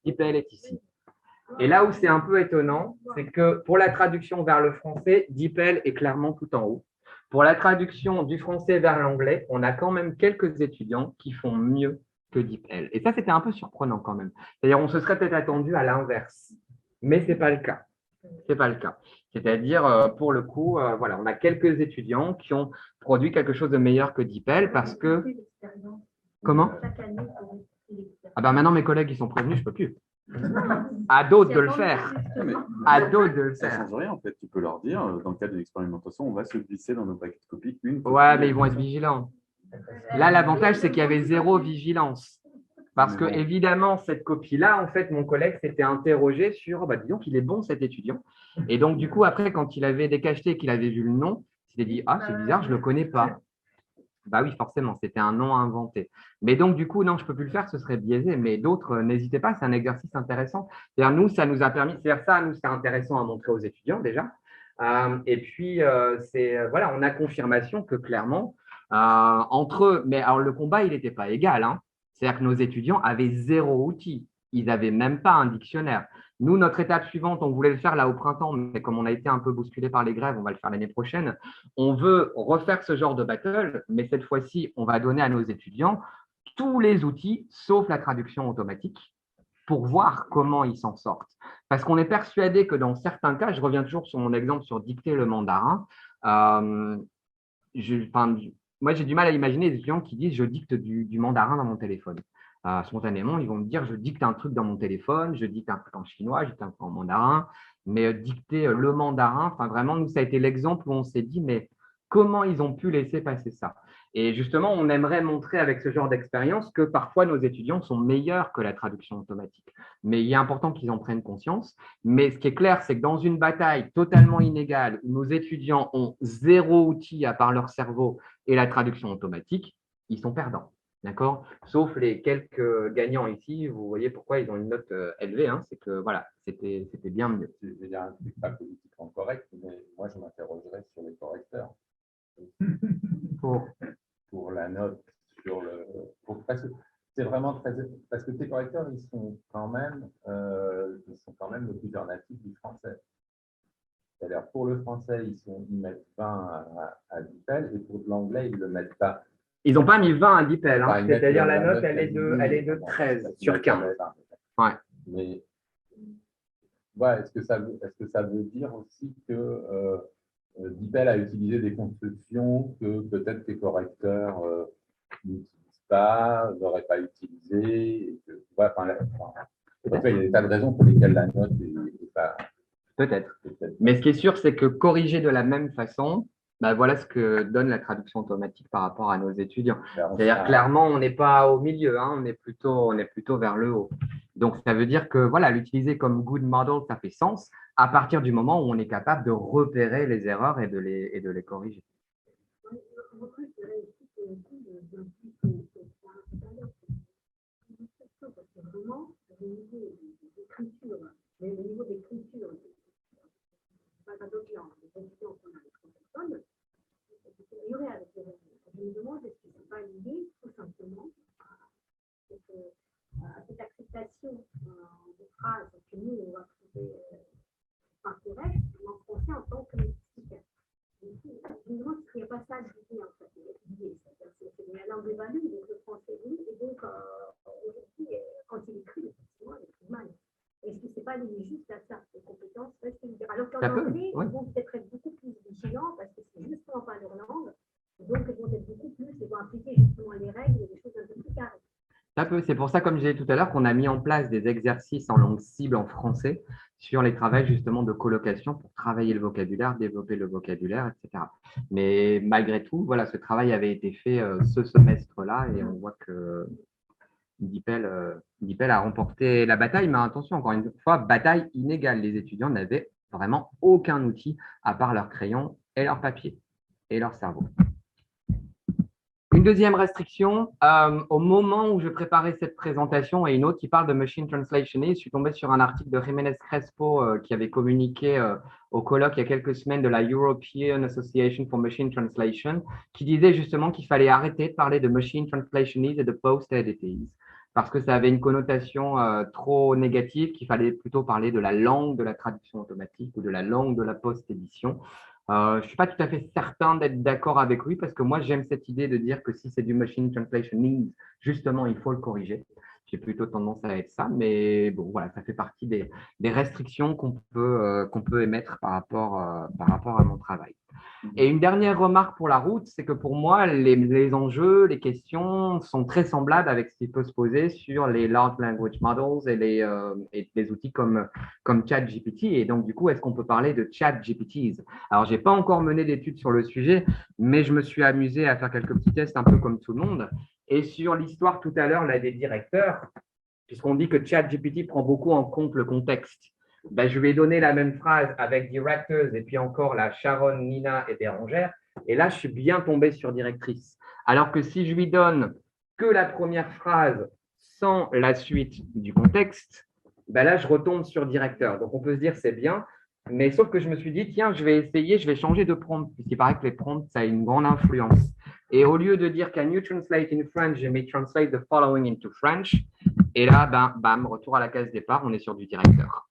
DeepL est ici. Et là où c'est un peu étonnant, c'est que pour la traduction vers le français, DeepL est clairement tout en haut. Pour la traduction du français vers l'anglais, on a quand même quelques étudiants qui font mieux que DeepL. Et ça, c'était un peu surprenant quand même. C'est-à-dire, on se serait peut-être attendu à l'inverse, mais ce n'est pas le cas. C'est pas le cas. C'est-à-dire, pour le coup, voilà, on a quelques étudiants qui ont produit quelque chose de meilleur que DeepL parce que… Comment? Ah ben maintenant, mes collègues, ils sont prévenus, je ne peux plus. À d'autres de le faire. À d'autres de le Ça ne faire. change rien en fait. Tu peux leur dire, dans le cadre de l'expérimentation, on va se glisser dans nos paquets de copies une copie. Ouais, mais ils vont être vigilants. Là, l'avantage, c'est qu'il y avait zéro vigilance. Parce que, évidemment, cette copie-là, en fait, mon collègue s'était interrogé sur, bah, dis donc, il est bon cet étudiant. Et donc, du coup, après, quand il avait décacheté et qu'il avait vu le nom, il s'est dit, ah, c'est bizarre, je ne le connais pas. Bah oui, forcément, c'était un nom inventé. Mais donc, du coup, non, je ne peux plus le faire, ce serait biaisé. Mais d'autres, n'hésitez pas, c'est un exercice intéressant. C'est-à-dire, nous, ça nous a permis, c'est-à-dire ça, nous, c'est intéressant à montrer aux étudiants déjà. Et puis, voilà, on a confirmation que clairement, entre eux, mais alors le combat, il n'était pas égal, hein. C'est-à-dire que nos étudiants avaient zéro outil. Ils n'avaient même pas un dictionnaire. Nous, notre étape suivante, on voulait le faire là au printemps, mais comme on a été un peu bousculé par les grèves, on va le faire l'année prochaine. On veut refaire ce genre de battle, mais cette fois-ci, on va donner à nos étudiants tous les outils, sauf la traduction automatique, pour voir comment ils s'en sortent. Parce qu'on est persuadé que dans certains cas, je reviens toujours sur mon exemple sur dicter le mandarin, moi j'ai du mal à imaginer des étudiants qui disent je dicte du mandarin dans mon téléphone. Spontanément, ils vont me dire je dicte un truc dans mon téléphone, je dicte un truc en chinois, je dicte un truc en mandarin, mais dicter le mandarin, enfin vraiment, nous, ça a été l'exemple où on s'est dit mais comment ils ont pu laisser passer ça? Et justement, on aimerait montrer avec ce genre d'expérience que parfois nos étudiants sont meilleurs que la traduction automatique. Mais il est important qu'ils en prennent conscience. Mais ce qui est clair, c'est que dans une bataille totalement inégale où nos étudiants ont zéro outil à part leur cerveau et la traduction automatique, ils sont perdants. D'accord? Sauf les quelques gagnants ici, vous voyez pourquoi ils ont une note élevée, hein, c'est que voilà, c'était bien mieux. Je vais dire un truc pas politiquement correct, mais moi je m'interrogerais sur les correcteurs. Pour la note, parce que c'est vraiment très. Parce que tes correcteurs, ils sont quand même le plusieurs natifs du français. C'est-à-dire, pour le français, ils mettent 20 à DeepL et pour l'anglais, ils ne le mettent pas. Ils n'ont pas mis 20 à DeepL, hein, Enfin, c'est-à-dire la note, elle est de 13 sur 15. Ouais. Mais ouais, est-ce que ça veut dire aussi que DeepL a utilisé des constructions que peut-être tes correcteurs n'utilisent pas, n'auraient pas utilisées et que, ouais, il y a des tas de raisons pour lesquelles la note n'est pas… Peut-être. Mais ce qui est sûr, c'est que corriger de la même façon, bah voilà ce que donne la traduction automatique par rapport à nos étudiants. C'est-à-dire clairement, on n'est pas au milieu, hein, on est plutôt vers le haut. Donc, ça veut dire que voilà, l'utiliser comme good model, ça fait sens à partir du moment où on est capable de repérer les erreurs et de les corriger. Mais au niveau d'écriture, pas d'audience, des étudiants qu'on a avec personnes, c'est amélioré avec les règles. Je me demande est-ce que ce n'est pas lié tout simplement à cette acceptation de phrases que nous, on va trouver pas correctes en français en tant que lexicaire. Je me demande s'il n'y a pas ça l'idée en fait. C'est la langue des values, donc le français oui, et donc aujourd'hui, quand il écrit, effectivement, il écrit mal. Est-ce que ce n'est pas lié juste à ça, aux compétences? Alors qu'en anglais, ils vont peut-être être beaucoup plus vigilants parce que c'est justement pas leur langue. Donc, ils vont être beaucoup plus, ils vont appliquer justement les règles et des choses un peu plus carrées. Ça peut. C'est pour ça, comme je disais tout à l'heure, qu'on a mis en place des exercices en langue cible en français sur les travails justement de colocation pour travailler le vocabulaire, développer le vocabulaire, etc. Mais malgré tout, voilà, ce travail avait été fait ce semestre-là et on voit que DeepL a remporté la bataille, mais attention, encore une fois, bataille inégale. Les étudiants n'avaient vraiment aucun outil à part leur crayon et leur papier et leur cerveau. Une deuxième restriction, au moment où je préparais cette présentation et une autre qui parle de machine translation, je suis tombé sur un article de Jiménez Crespo qui avait communiqué au colloque il y a quelques semaines de la European Association for Machine Translation, qui disait justement qu'il fallait arrêter de parler de machine translationists et de post-editing, parce que ça avait une connotation trop négative, qu'il fallait plutôt parler de la langue de la traduction automatique ou de la langue de la post-édition. Je ne suis pas tout à fait certain d'être d'accord avec lui parce que moi, j'aime cette idée de dire que si c'est du machine translation, justement, il faut le corriger. J'ai plutôt tendance à être ça, mais bon, voilà, ça fait partie des restrictions qu'on peut émettre par rapport à mon travail. Et une dernière remarque pour la route, c'est que pour moi, les enjeux, les questions sont très semblables avec ce qui peut se poser sur les large language models et les outils comme ChatGPT. Et donc, du coup, est-ce qu'on peut parler de ChatGPTs? Alors, je n'ai pas encore mené d'études sur le sujet, mais je me suis amusé à faire quelques petits tests un peu comme tout le monde. Et sur l'histoire tout à l'heure là, des directeurs, puisqu'on dit que ChatGPT prend beaucoup en compte le contexte, ben, je vais donner la même phrase avec directors et puis encore la Sharon, Nina et Bérangère. Et là, je suis bien tombé sur directrice. Alors que si je lui donne que la première phrase sans la suite du contexte, ben là, je retombe sur directeur. Donc, on peut se dire c'est bien, mais sauf que je me suis dit, tiens, je vais essayer, je vais changer de prompt, puisqu'il paraît que les prompts, ça a une grande influence. Et au lieu de dire can you translate in French, je vais translate the following into French. Et là, bam, retour à la case départ, on est sur du directeur.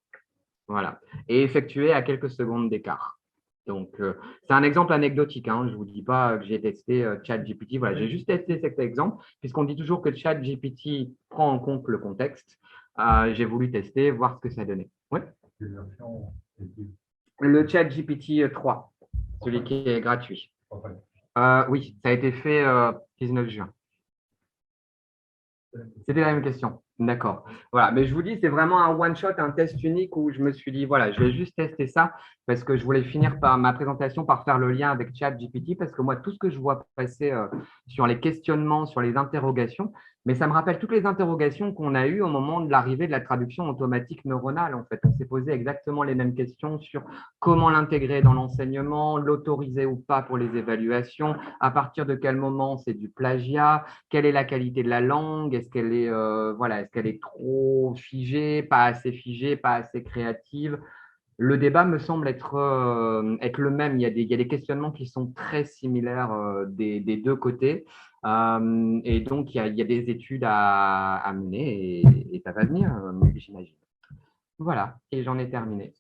Voilà. Et effectué à quelques secondes d'écart. Donc, c'est un exemple anecdotique. Hein. Je ne vous dis pas que j'ai testé ChatGPT. Voilà, j'ai juste testé cet exemple, puisqu'on dit toujours que ChatGPT prend en compte le contexte. J'ai voulu tester, voir ce que ça donnait. Oui. Le ChatGPT 3, celui qui est gratuit. Oui, ça a été fait 19 juin. C'était la même question. D'accord. Voilà. Mais je vous dis, c'est vraiment un one-shot, un test unique où je me suis dit, voilà, je vais juste tester ça parce que je voulais finir par ma présentation par faire le lien avec ChatGPT parce que moi, tout ce que je vois passer sur les questionnements, sur les interrogations, mais ça me rappelle toutes les interrogations qu'on a eues au moment de l'arrivée de la traduction automatique neuronale. En fait, on s'est posé exactement les mêmes questions sur comment l'intégrer dans l'enseignement, l'autoriser ou pas pour les évaluations, à partir de quel moment c'est du plagiat, quelle est la qualité de la langue, est-ce qu'elle est trop figée, pas assez créative. Le débat me semble être le même. Il y a des questionnements qui sont très similaires des deux côtés. Et donc, il y a des études à mener et ça va venir, j'imagine. Voilà, et j'en ai terminé.